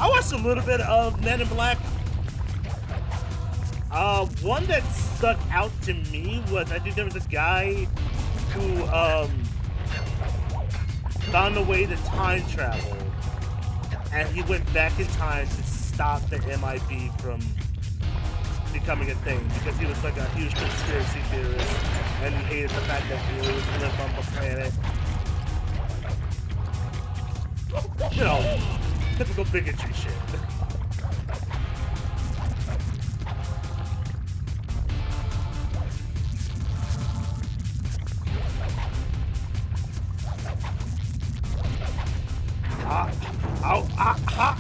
I watched a little bit of Men in Black. One that stuck out to me was, I think there was a guy who found a way to time travel, and he went back in time to stop the MIB from becoming a thing, because he was like a huge conspiracy theorist and he hated the fact that aliens lived on the planet. You know, typical bigotry shit.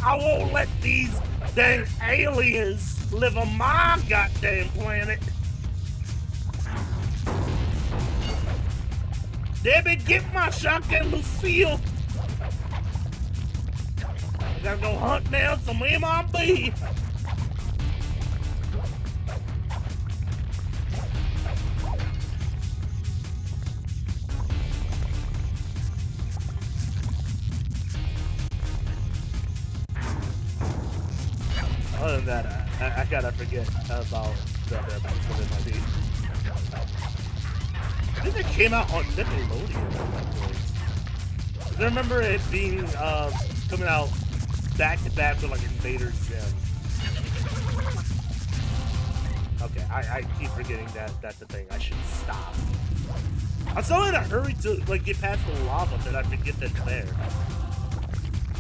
I won't let these dang aliens live on my goddamn planet. Debbie, get my shotgun, Lucille. I gotta go hunt down some MIB. Other than that, I gotta forget about the other episodes of MIB. I think it came out on Nickelodeon at that point. I remember it being coming out back to back with like Invader Zim. Okay, I keep forgetting that that's the thing. I should stop. I'm so in a hurry to like get past the lava that I forget that's there.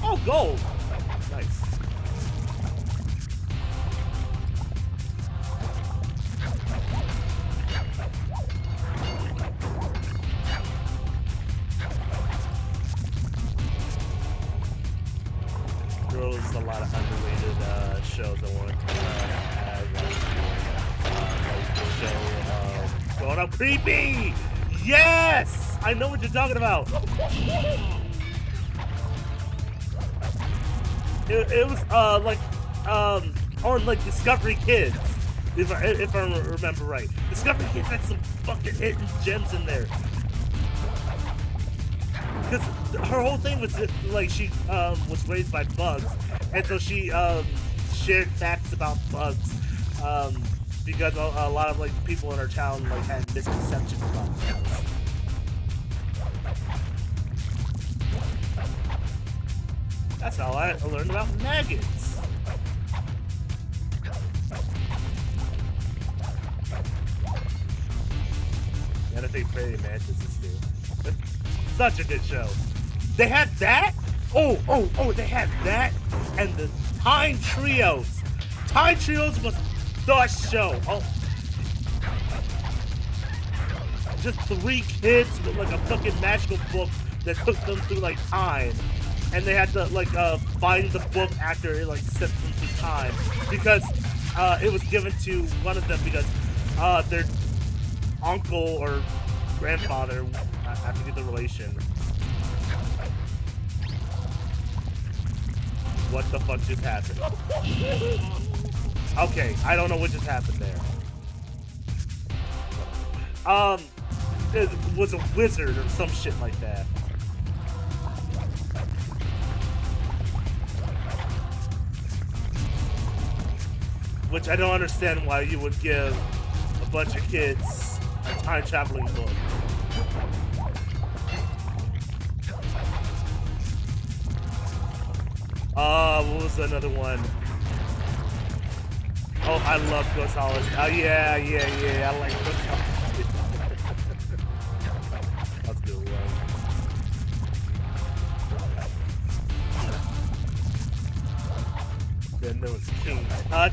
Oh, gold! Nice. There's a lot of underrated shows I want to add. Like the show Going Up Creepy! Yes! I know what you're talking about! It was like on like Discovery Kids, if I remember right. Discovery Kids had some fucking hidden gems in there. Because her whole thing was that, like, she was raised by bugs, and so she shared facts about bugs because a lot of like people in her town like had misconceptions about bugs. That's how I learned about maggots. And I think praying mantises too. Such a good show. They had that? Oh, they had that and the Time Trios. Time Trios was the show. Oh. Just 3 kids with like a fucking magical book that took them through like time. And they had to like find the book after it like sent them through time. Because it was given to one of them because their uncle or grandfather, I forget the relation, What the fuck just happened? Okay, I don't know what just happened there. It was a wizard or some shit like that. Which I don't understand why you would give a bunch of kids a time traveling book. What was another one? Oh, I love Gonzalez. Oh, yeah, I like Gonzalez. That's a good one. Then there was King Tut.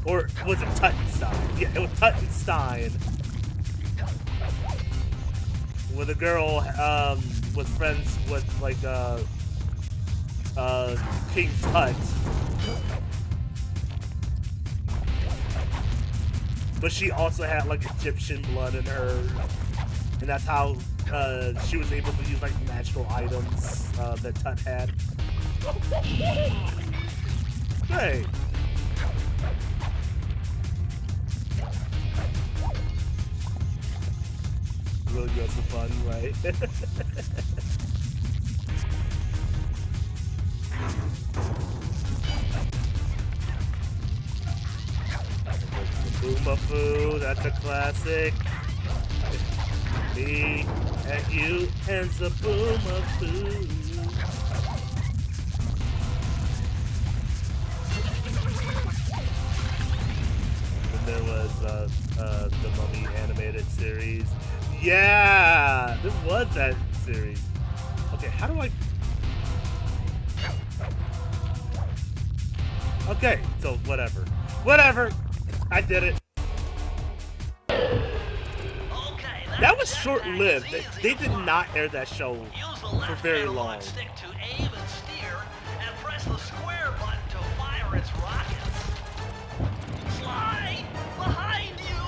Or was it Tuttenstein? Yeah, it was Tuttenstein. Where the girl was friends with like King Tut. But she also had like Egyptian blood in her. And that's how she was able to use like magical items that Tut had. Hey. Really good for fun, right? Boomafoo, that's a classic. Me and you and the Boomafoo. And there was the Mummy animated series. Yeah, there was that series. Okay, how do I? Okay, so whatever. I did it. Okay, That was short-lived. They did not air that show for very long. Stick to aim and steer, and press the square button to fire its rockets. Sly, behind you!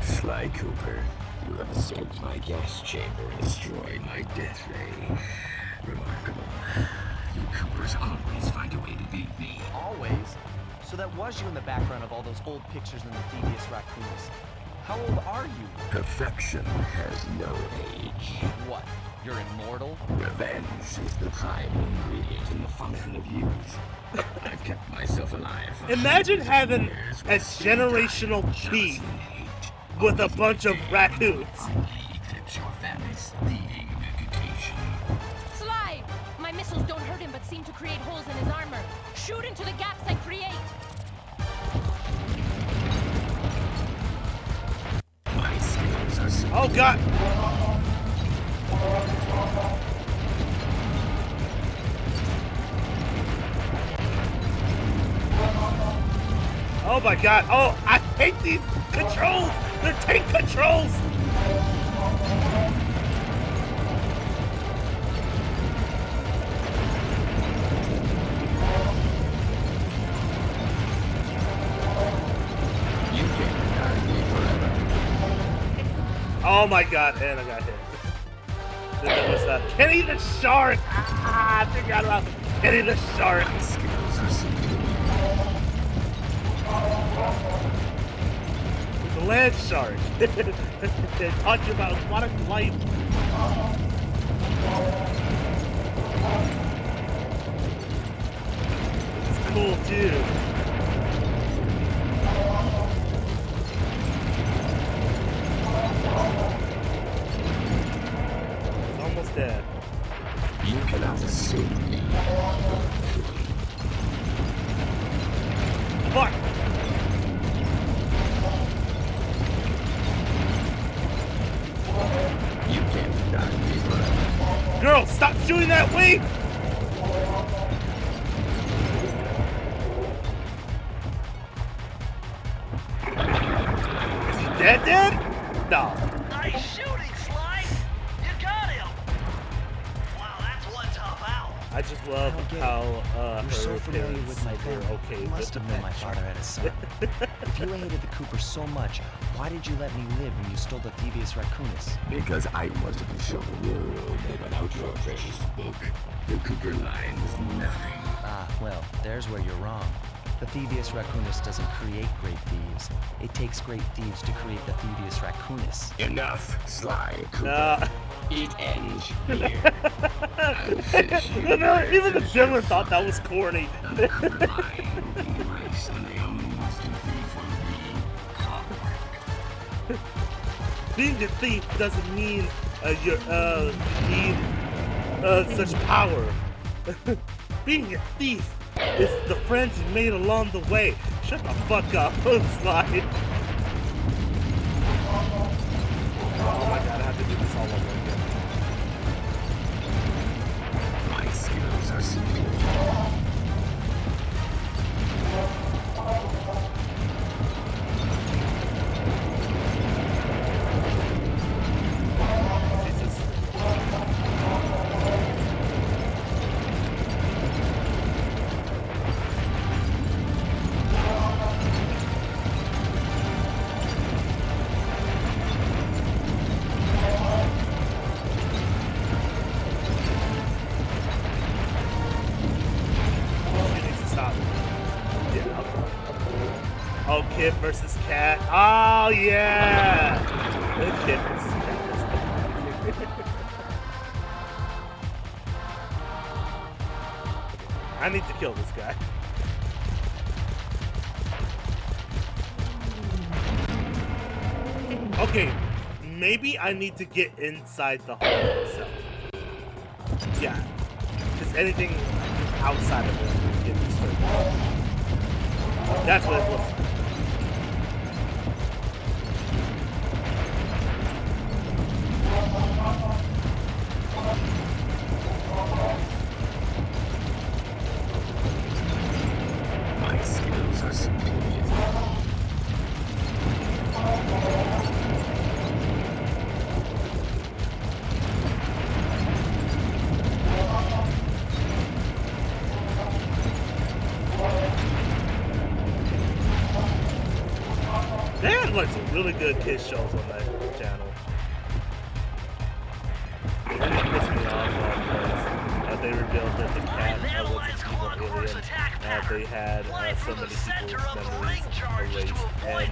Sly Cooper, you have escaped my gas chamber and destroyed my death ray. Remarkable. You Coopers always find a way to beat me. Always? So that was you in the background of all those old pictures in the Thievius Raccoonus. How old are you? Perfection has no age. What? You're immortal? Revenge is the prime ingredient in the function of youth. I've kept myself alive. Imagine having a generational beef with a bunch of raccoons. Eclipse your family's thieving reputation. Sly! My missiles don't hurt him but seem to create holes in his armor. Shoot into the gaps I create! My skills are so Oh god! Oh my god! Oh, I hate these controls! They're tank controls! Oh my god, and I got hit. Then there was Kenny the Shark! Ah, I forgot about Kenny the Shark. The land shark. They taught you about aquatic life. It's cool too. It's almost dead. You cannot escape me. Fuck! You can't dodge me. Girl, stop shooting that wing! Is he dead? No. Nice shooting, Sly! You got him! Wow, that's one tough out. I just love how You're so familiar parents with my were family. okay You must with have known my father had a son. If you hated the Coopers so much, why did you let me live when you stole the Thievius Raccoonus? Because I wanted to show the world that without your precious book, the Cooper line was nothing. Ah, well, there's where you're wrong. The Thievius Raccoonus doesn't create great thieves. It takes great thieves to create the Thievius Raccoonus. Enough, Sly Cooper. It ends here. I'll finish you. Even the villain thought that was corny. The Cooper line will be erased, and the only lasting thief will be Clockwork. Being a thief doesn't mean you need such power. Being a thief is the friends you made along the way. Shut the fuck up, Sly. Oh my god, I have to do this all over again. My skills are superior. Oh, kid versus cat. Oh, yeah! Kid versus cat. I need to kill this guy. Okay, maybe I need to get inside the hole itself. Yeah, because anything outside of it will get destroyed. That's what it looks like. My skills are superior. They had like some really good kids shows on that channel. And that pissed me off because they revealed that the cat was an evil alien. They had so many people's memories erased and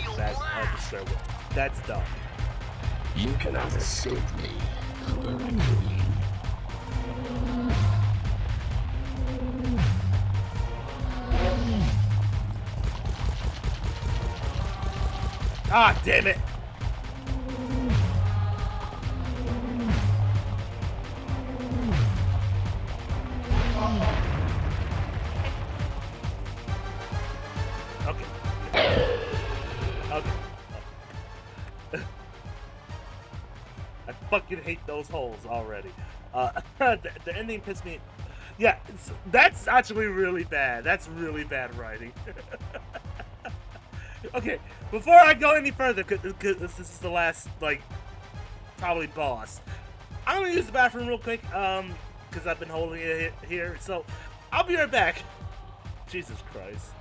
goes back destroyed. That's dumb. You cannot escape me, Cooper Raccoon. Ah, damn it! Okay. Okay. I fucking hate those holes already. The ending pissed me. Yeah, that's actually really bad. That's really bad writing. Okay, before I go any further, because this is the last, like, probably boss, I'm gonna use the bathroom real quick, because I've been holding it here, so I'll be right back. Jesus Christ.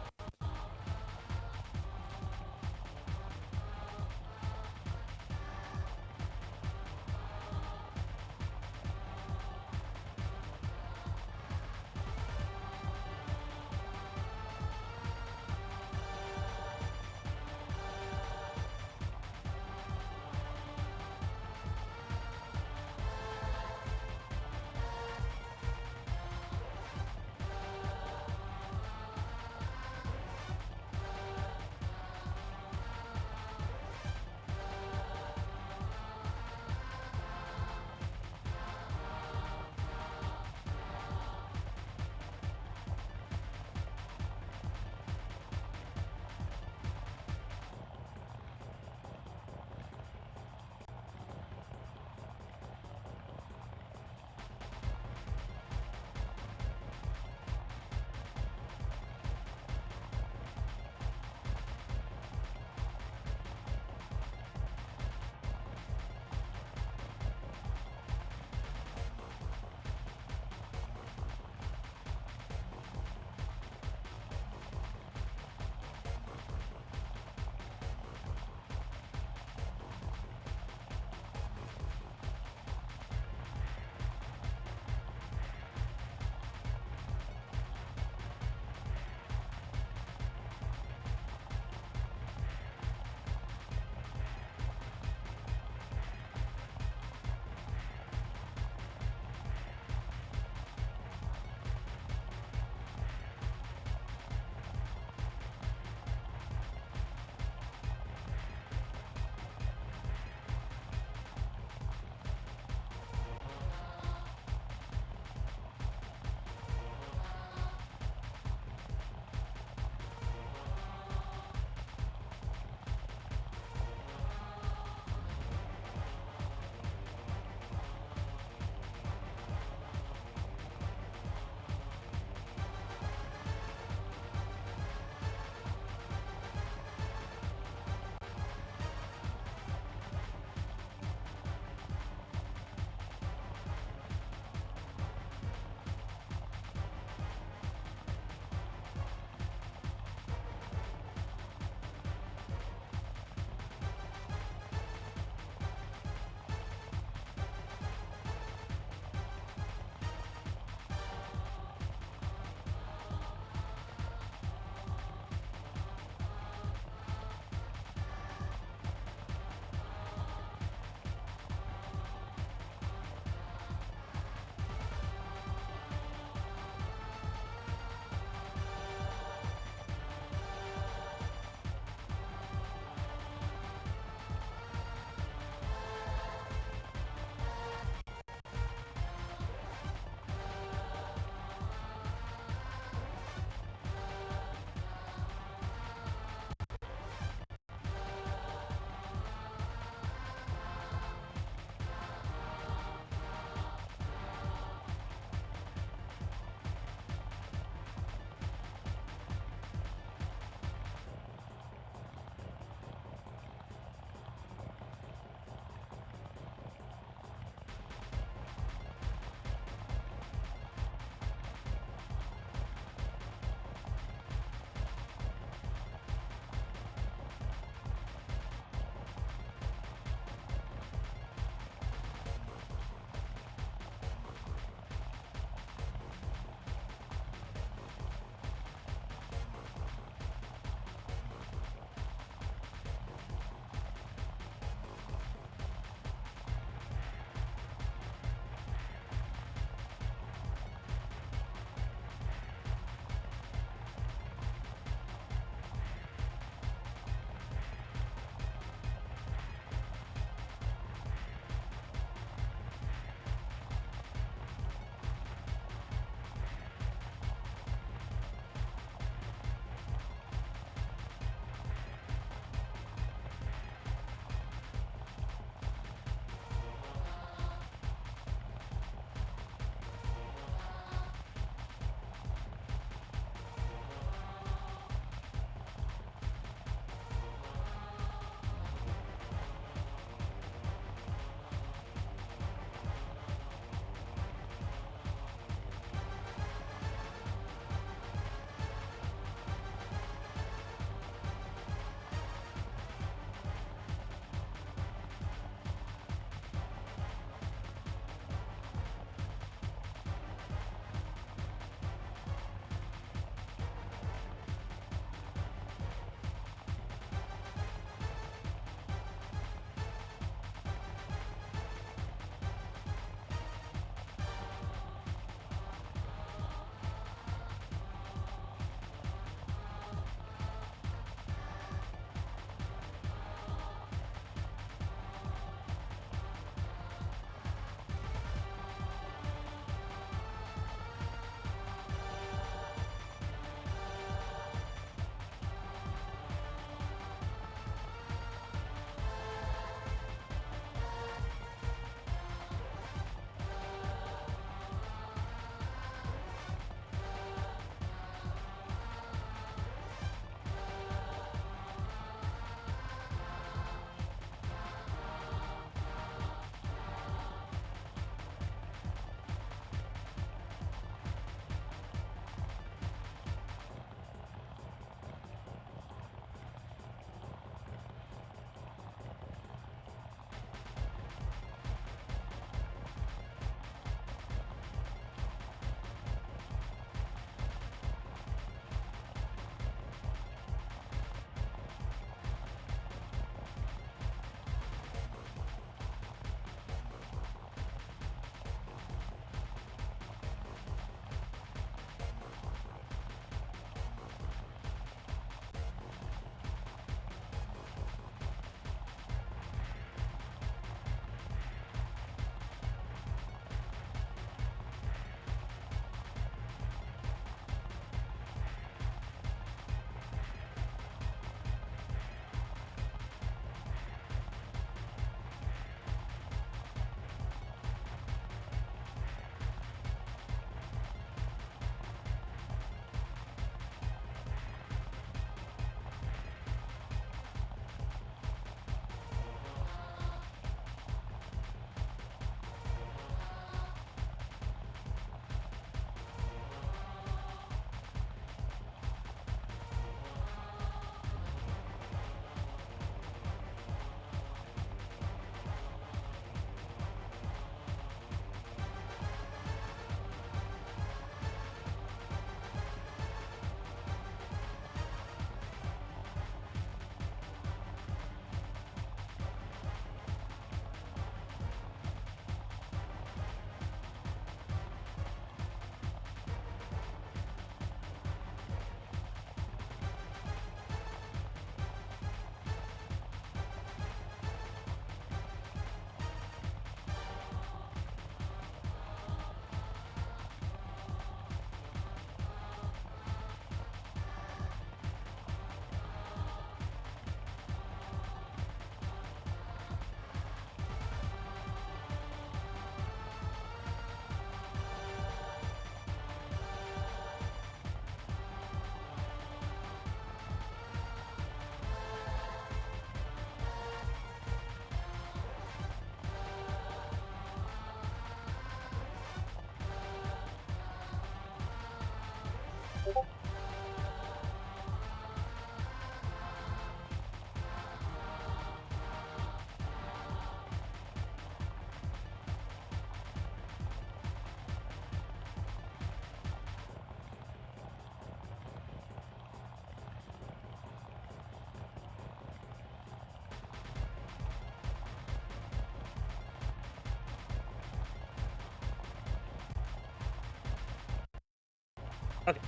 Okay.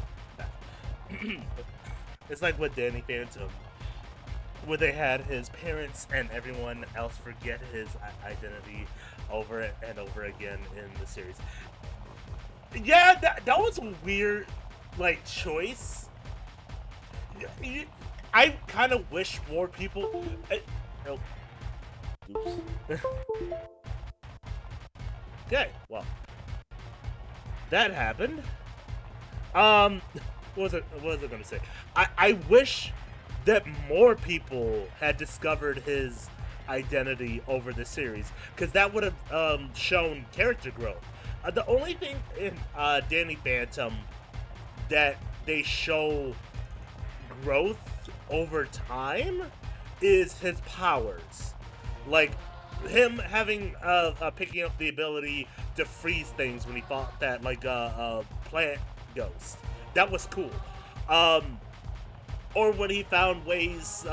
It's like with Danny Phantom, where they had his parents and everyone else forget his identity over and over again in the series. Yeah, that was a weird, like, choice. I kind of wish more people. Oh, oops. Okay, well, that happened. What was I gonna say? I wish that more people had discovered his identity over the series, because that would have shown character growth. The only thing in Danny Phantom that they show growth over time is his powers, like him having picking up the ability to freeze things when he fought that plant ghost. That was cool. Or when he found ways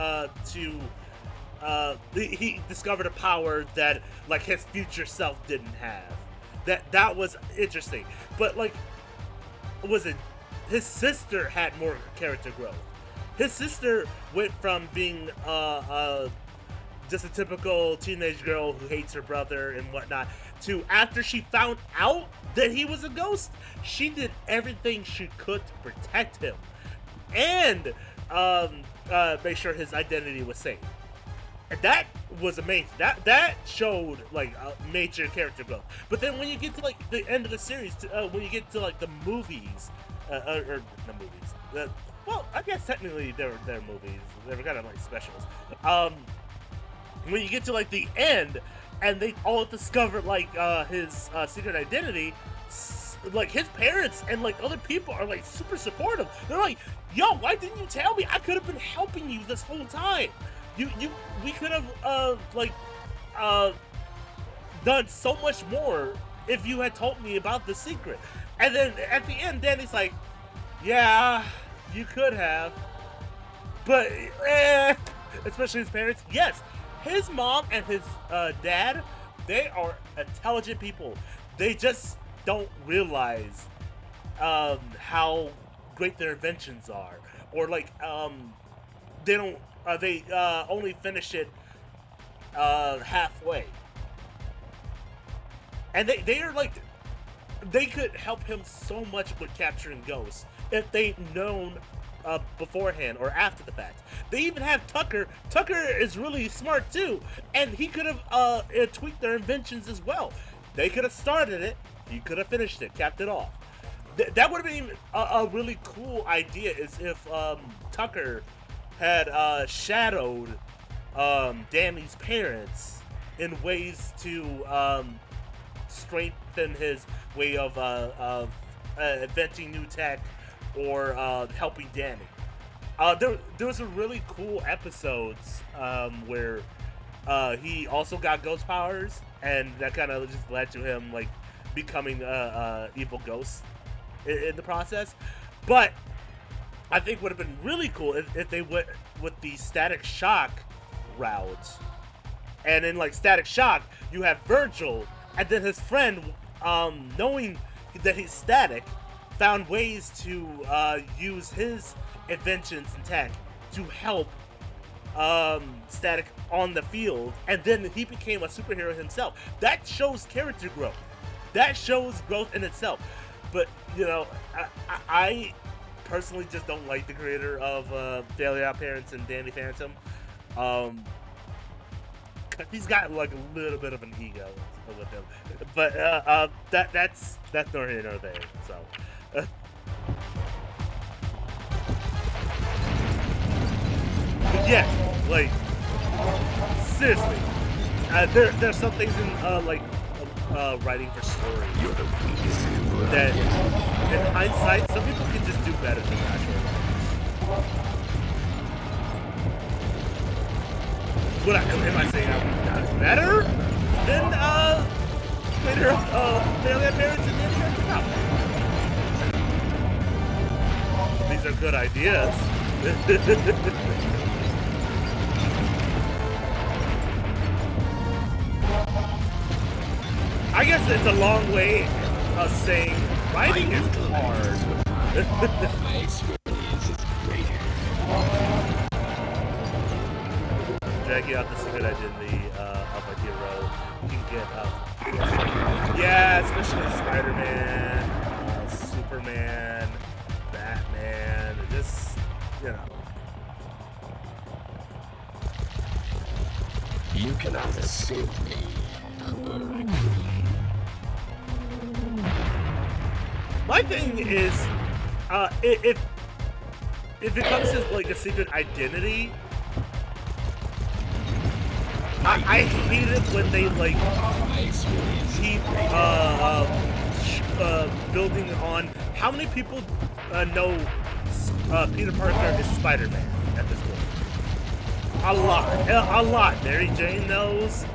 he discovered a power that like his future self didn't have. That was interesting. But like, was it his sister had more character growth? His sister went from being just a typical teenage girl who hates her brother and whatnot, to after she found out that he was a ghost, she did everything she could to protect him and make sure his identity was safe. And that was amazing. That showed like major character growth. But then when you get to like the end of the series, when you get to like the movies, or the movies, well, I guess technically they're movies. They were kind of like specials. When you get to like the end, and they all discover like his secret identity, like his parents and like other people are like super supportive. They're like, "Yo, why didn't you tell me? I could have been helping you this whole time. We could have done so much more if you had told me about the secret." And then at the end, Danny's like, "Yeah, you could have, but especially his parents. Yes, his mom and his dad, they are intelligent people. They just don't realize how great their inventions are, or like they don't. They only finish it halfway, and they are like, they could help him so much with capturing ghosts if they'd known beforehand or after the fact. They even have Tucker. Tucker is really smart too, and he could have tweaked their inventions as well. They could have started it. He could have finished it, capped it off. That would have been a really cool idea, is if Tucker had shadowed Danny's parents in ways to strengthen his way of inventing new tech or helping Danny. There was a really cool episodes where he also got ghost powers, and that kind of just led to him like becoming a evil ghost in the process. But I think would have been really cool if they went with the Static Shock route. And in like Static Shock, you have Virgil, and then his friend, knowing that he's static, found ways to use his inventions and tech to help Static on the field, and then he became a superhero himself. That shows character growth. That shows growth in itself. But you know, I personally just don't like the creator of Fairly Odd Parents and Danny Phantom. He's got like a little bit of an ego with him, but that's neither here nor there. So. Yeah, like seriously, there's some things in writing for story. You're the weakest in that in hindsight, some people can just do better than natural laws. Am I saying I would not better than later family parents in the internet? No. These are good ideas. I guess it's a long way of saying writing is hard. My experience is greater. Dragging out the secret identity of a hero, you can get yeah, especially Spider-Man, Superman, Batman, just, you know. You cannot escape me, Raccoon. My thing is, if it comes to like a secret identity, I hate it when they like keep building on how many people know Peter Parker is Spider-Man at this point. A lot. Mary Jane knows.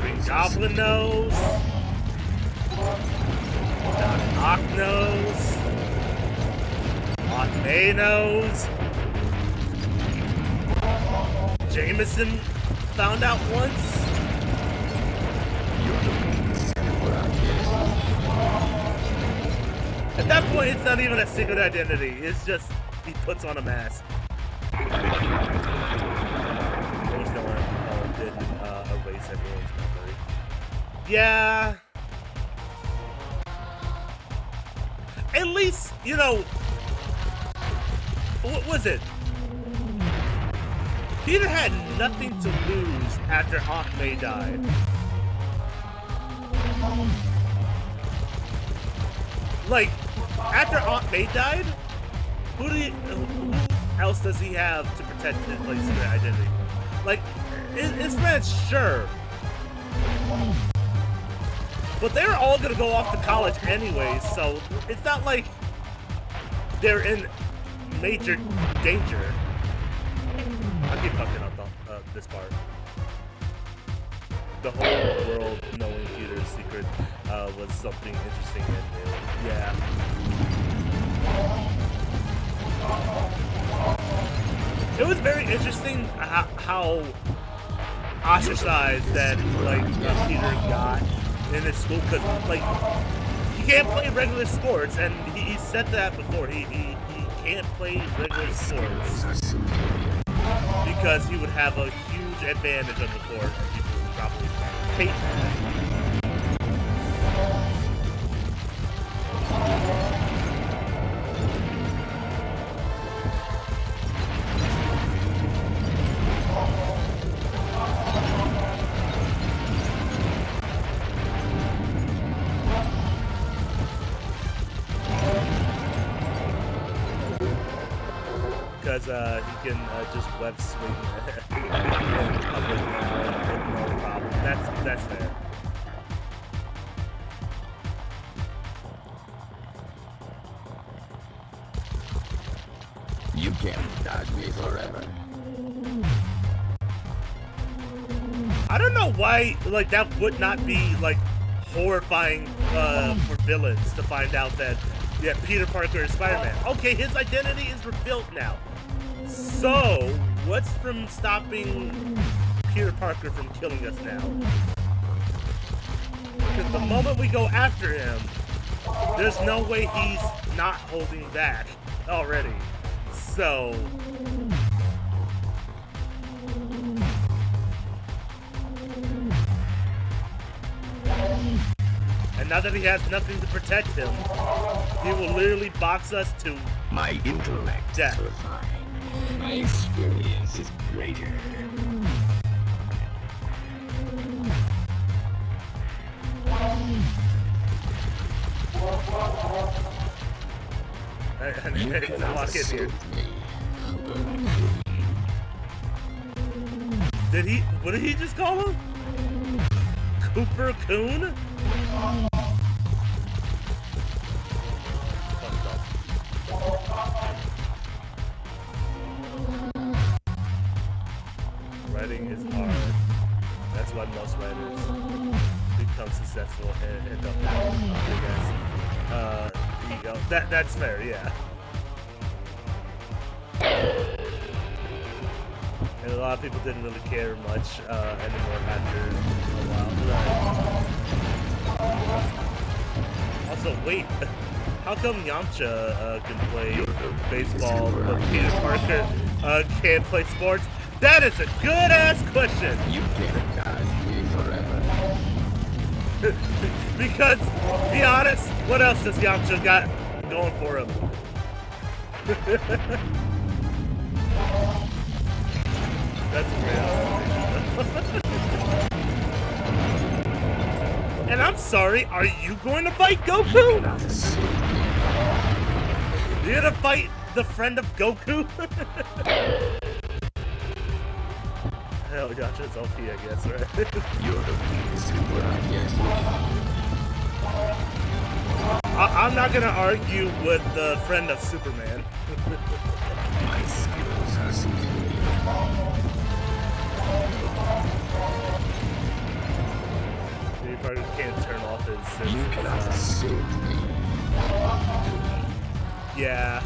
Green Goblin knows. Doc Ock knows. Aunt May knows. Jameson found out once. At that point, it's not even a secret identity. It's just he puts on a mask. Didn't erase everyone's memory. Yeah. At least, you know, what was it? Peter had nothing to lose after Aunt May died. Like, after Aunt May died, who else does he have to protect his like secret identity? Like, his friends, sure. But they're all gonna go off to college anyway, so it's not like they're in major danger. I keep fucking up this part. The whole world knowing Peter's secret was something interesting and new. Yeah. It was very interesting how ostracized that like Peter got in his school, because like he can't play regular sports, and he said that before. He can't play regular sports because he would have a huge advantage on the court, and people would probably hate that. Because he can just web swing in public with no problem. That's fair. You can't dodge me forever. I don't know why, like, that would not be, like, horrifying for villains to find out that, yeah, Peter Parker is Spider-Man. Okay, his identity is rebuilt now. So, what's from stopping Peter Parker from killing us now? Because the moment we go after him, there's no way he's not holding back already. So... and now that he has nothing to protect him, he will literally box us to my intellect death. is refined. My experience is greater. You cannot walk in here. Did he? What did he just call him? Cooper Coon? most writers become successful and end up that way, I guess. You go. That's fair, yeah. And a lot of people didn't really care much anymore after a while. Also, wait, how come Yamcha can play baseball but Peter Parker can't play sports? That is a good-ass question! You can't guide me forever. Because, be honest, what else does Yamcha got going for him? That's real. And I'm sorry, are you going to fight Goku? You're gonna fight the friend of Goku? Hell, Yamcha's OP, I guess, right? You're the weakest super, I guess. I'm not gonna argue with the friend of Superman. My skills are superior. He probably can't turn off his senses. You cannot save me. Yeah.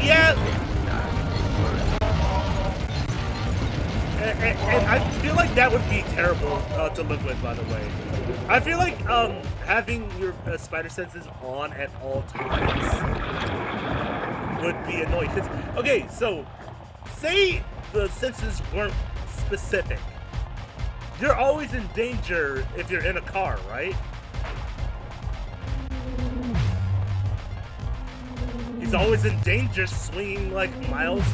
Yeah. And I feel like that would be terrible to live with, by the way. I feel like having your spider senses on at all times would be annoying. Cause, okay, so say the senses weren't specific. You're always in danger if you're in a car, right? He's always in danger swinging like miles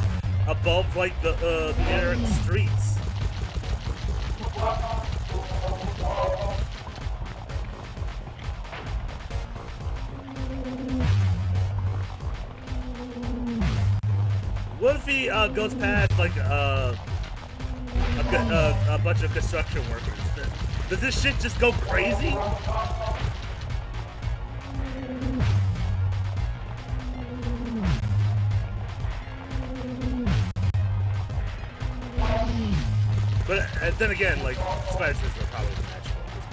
above like the near streets. What if he goes past like a bunch of construction workers? Does this shit just go crazy? But then again, like, spider senses are probably magical as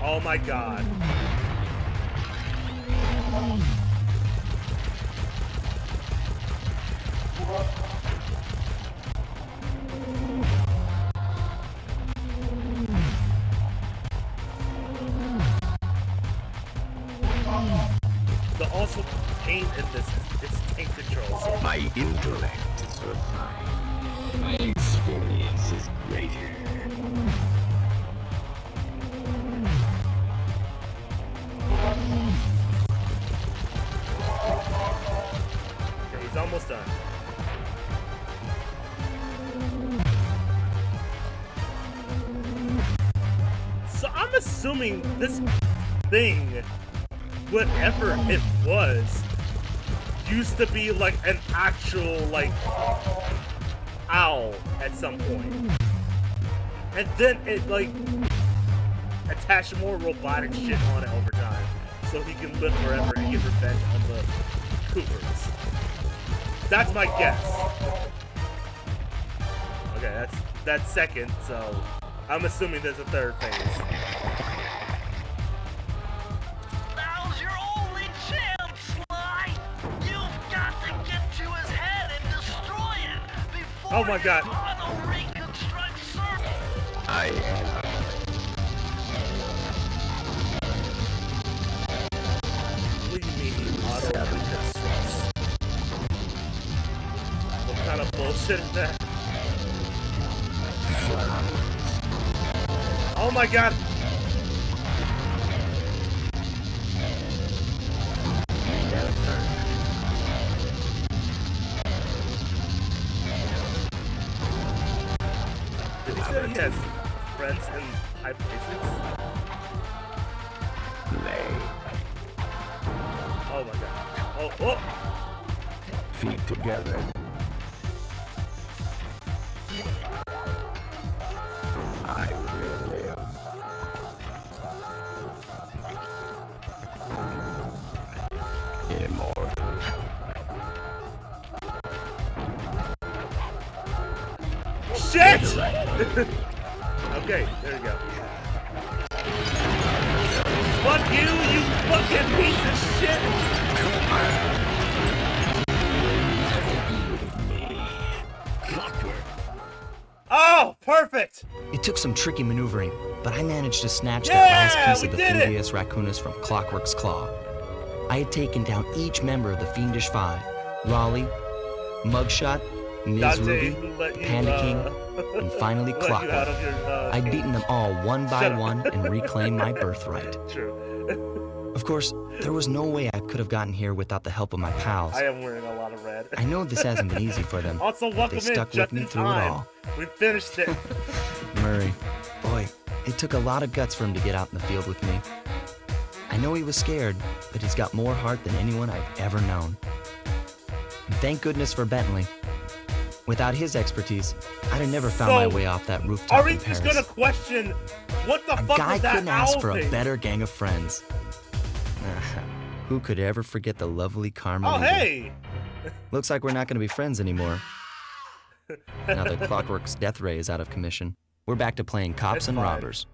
well. Oh my god. The also pain in this is tank control. So My intellect is refined. My experience is greater. okay, he's almost done. So I'm assuming this thing, whatever it was, used to be like an actual like owl at some point. And then it like attached more robotic shit on it over time. So he can live forever and get revenge on the Coopers. That's my guess. Okay, that's second, so I'm assuming there's a third phase. Now's your only chance, Sly! You've got to get to his head and destroy it before Oh my god. his auto reconstruct circuit! I am. What do you mean auto reconstructs? What kind of bullshit is that? Oh my god! Did he say he has friends in high places? Lay. Oh my god. Oh, oh! Feet together. I will live. shit! Okay, there you go. Fuck you, you fucking piece of shit! Oh, perfect! It took some tricky maneuvering, but I managed to snatch Yeah, that last piece we of the did it! Thievius Raccoonus from Clockwork's claw. I had taken down each member of the Fiendish Five: Raleigh, Mugshot, Ms. Dante, Ruby, who let you, Panda King, and finally let you out Clockwork. of your, I'd cage. beaten them all one by Shut up. one and reclaimed my birthright. True. Of course, there was no way I could have gotten here without the help of my pals. I am wearing a lot of red. I know this hasn't been easy for them, Also, but welcome they in, stuck just with me in through time. it all. We finished it. Murray, boy, it took a lot of guts for him to get out in the field with me. I know he was scared, but he's got more heart than anyone I've ever known. And thank goodness for Bentley. Without his expertise, I'd have never found my So, way off that rooftop Are we in just Paris. gonna question what the A fuck guy was that couldn't ask owl for a thing? better gang of friends. Who could ever forget the lovely Carmelita? Oh, hey! Looks like we're not gonna be friends anymore. Now that Clockwork's death ray is out of commission, we're back to playing cops It's and fine. robbers.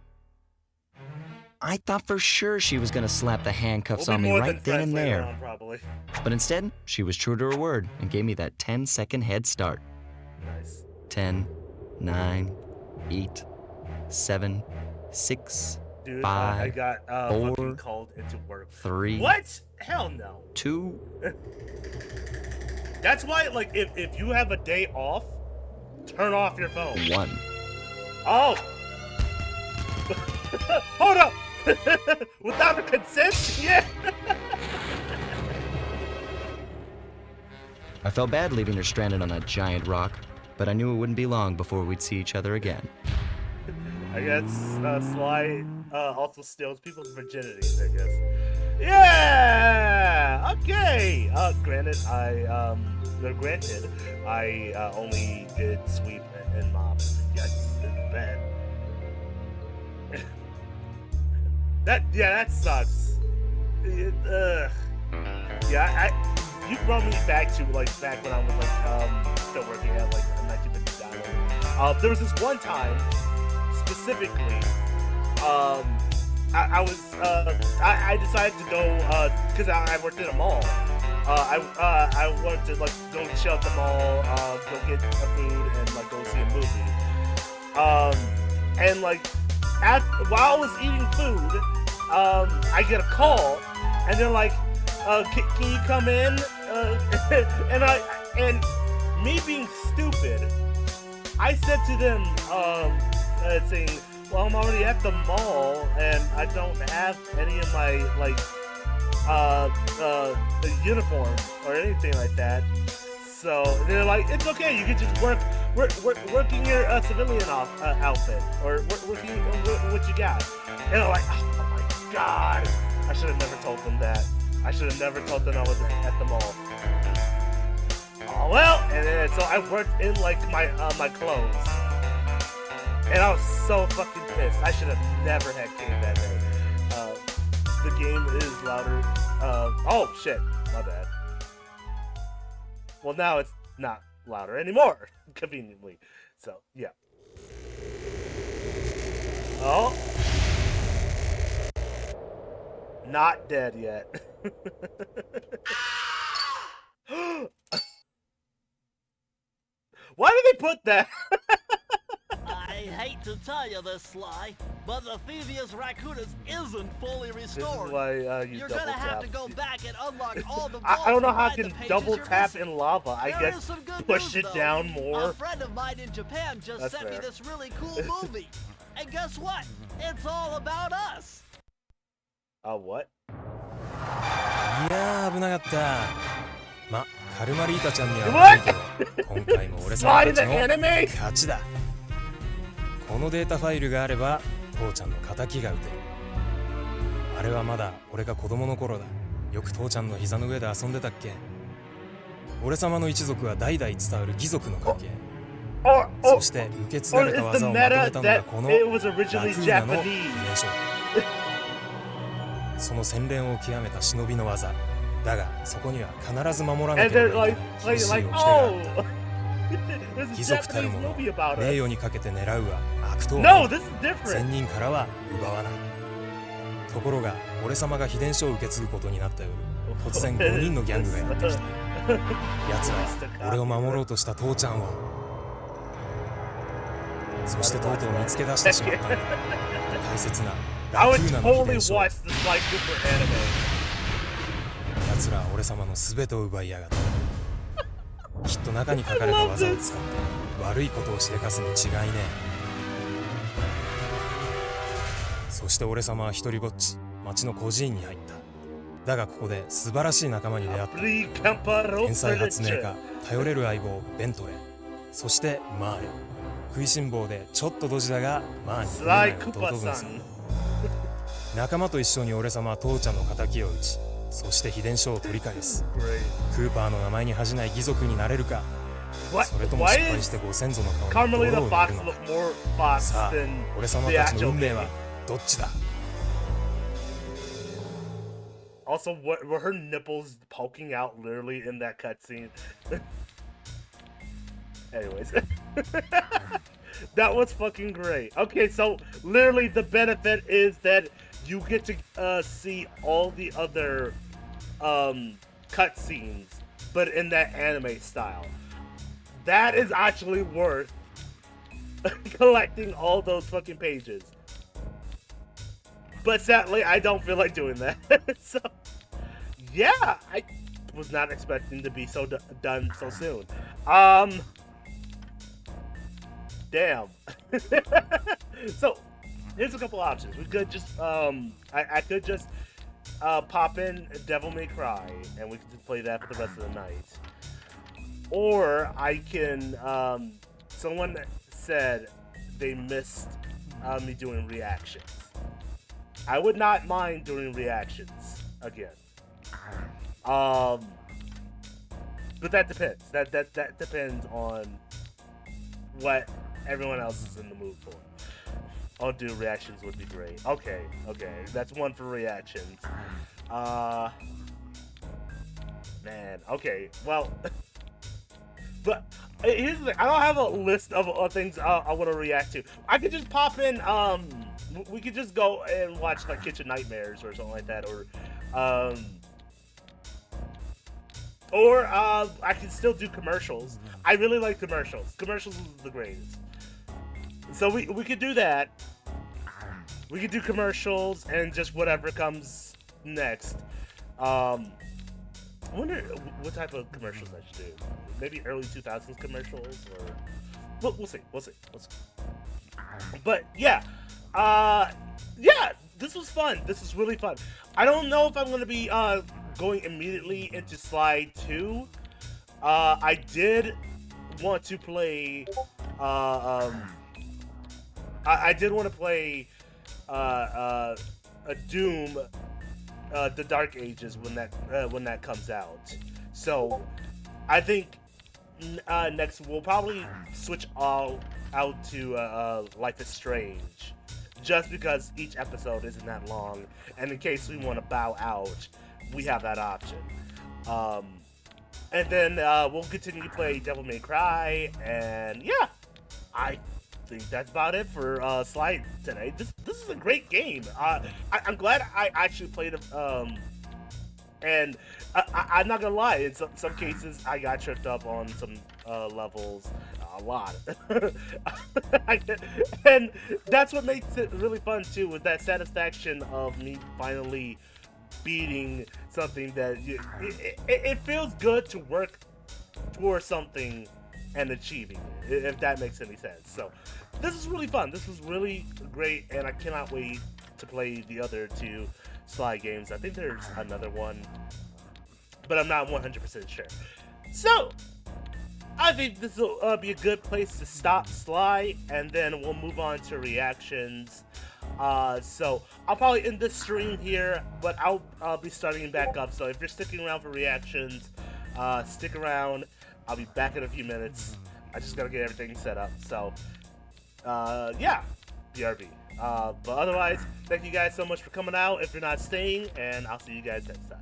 I thought for sure she was gonna slap the handcuffs We'll on be me more right than then friends and later there. on, probably. But instead, she was true to her word and gave me that 10-second head start. Nice. 10, 9, 8, 7, 6, Dude, 5, I got 4, fucking called into work. 3, What? Hell no. 2. That's why, like, if you have a day off, turn off your phone. 1. Oh! Hold up! Without a consent? Yeah! I felt bad leaving her stranded on that giant rock, but I knew it wouldn't be long before we'd see each other again. I guess Sly also steals people's virginities, I guess. Yeah! Okay! Granted, I only did sweep and mop. Yes, bad. that sucks. You brought me back to back when I was still working at 1959. There was this one time specifically. I decided to go because I worked in a mall. I wanted to go chill at the mall, go get food, and go see a movie. And while I was eating food, I get a call, and they're like, "Can you come in?" and me being stupid, I said to them, saying, "Well, I'm already at the mall, and I don't have any of my uniform or anything like that." So they're like, "It's okay. You can just work in your civilian outfit, or working what you got." And I'm like, "Oh my god! I should have never told them that. I should have never told them I was at the mall." Oh well, and then so I worked in my clothes, and I was so fucking pissed. I should have never had game that day. The game is louder. Oh shit, my bad. Well, now it's not louder anymore, conveniently. So yeah. Oh, not dead yet. Why did they put that? I hate to tell you this, Sly, but the Thievius Raccoonus isn't fully This restored. is why you You're double gonna have tap. to go back and unlock all the I don't know vaults how I to find can the pages double you're tap missing. in lava. I There guess is some good push news, it though. down more. A friend of mine in Japan just That's sent me fair. this really cool movie. And guess what? It's all about us. What? いやー危なかったまカルマリータちゃんには What? 悪いけど今回も俺 Slide 様 in た the ちの anime? 勝ちだこのデータファイルがあれば父ちゃんの仇が撃てるあれはまだ俺が子供の頃だよく父ちゃんの膝の上で遊んでたっけ俺様の一族は代々伝わる義族の家系 Or そして受け継が or れ is た the 技をまと meta めたのが that この it was ラク originally ーナの Japanese? 名称その洗練を極めた忍びの技だがそこには必ず守らな And けれ they're ばいけない厳しい掟があった oh, There's a 貴族たる Japanese 者を movie about 名 it. 誉にかけて狙うは悪党 No, this is 善 different. 人からは奪わない。ところが俺様が秘伝書を受け継ぐことになった夜、突然5人のギャングがやってきた。奴らは俺を守ろうとした父ちゃんを、そしてとうとう見つけ出してしまったんだ。大切な I ラ would クーナの秘 totally 伝書。 watch the Sly Cooper anime. 奴らは俺様の全てを奪いやがった。きっと中に書かれた技を使って悪いことをしでかすに違いねえ。そして俺様は一人ぼっち町の孤児院に入った。だがここで素晴らしい仲間に出会った。天才発明家、頼れる相棒ベントレー、そしてマーレ。食いしん坊でちょっとドジだがまあ憎めない弟分さん。仲間と一緒に俺様は父ちゃんの敵を討ち、そして秘伝書を取り返す。クーパーの名前に恥じない義族になれるか、それとも失敗してご先祖の顔に泥を塗るのか。さあ俺様たちの運命はどっちだ。 Also, were her nipples poking out literally in that cutscene? Anyways, that was fucking great. Okay, so literally the benefit is that you get to see all the other cutscenes, but in that anime style. That is actually worth collecting all those fucking pages. But sadly, I don't feel like doing that. So, yeah, I was not expecting to be so done so soon. Damn. So, here's a couple options. We could just, I could just pop in Devil May Cry, and we could just play that for the rest of the night. Or I can, someone said they missed me doing reactions. I would not mind doing reactions again. But that depends. That depends on what everyone else is in the mood for. I'll do reactions would be great. Okay. That's one for reactions. Man. Okay. Well, but here's the thing. I don't have a list of things I want to react to. I could just pop in. We could just go and watch like Kitchen Nightmares or something like that, or I can still do commercials. I really like commercials. Commercials is the greatest. So we could do that. We could do commercials and just whatever comes next. I wonder what type of commercials I should do. Maybe early 2000s commercials, or we'll see. But yeah. Yeah, this was fun. This was really fun. I don't know if I'm going to be going immediately into Slide 2. I did want to play I did want to play a Doom the Dark Ages when that comes out. So I think next we'll probably switch all out to Life is Strange. Just because each episode isn't that long, and in case we want to bow out, we have that option. And then we'll continue to play Devil May Cry, and yeah, I think that's about it for Slide today. This is a great game. I'm glad I actually played it, and I'm not gonna lie, in some cases I got tripped up on some levels. A lot. And that's what makes it really fun too, with that satisfaction of me finally beating something that it feels good to work towards something and achieving it, if that makes any sense. So this is really fun. This was really great, and I cannot wait to play the other two Sly games. I think there's another one, but I'm not 100% sure. So I think this will be a good place to stop Sly, and then we'll move on to reactions. So I'll probably end this stream here, but I'll be starting back up. So if you're sticking around for reactions, stick around. I'll be back in a few minutes. I just gotta get everything set up. So yeah, BRB. But otherwise, thank you guys so much for coming out if you're not staying, and I'll see you guys next time.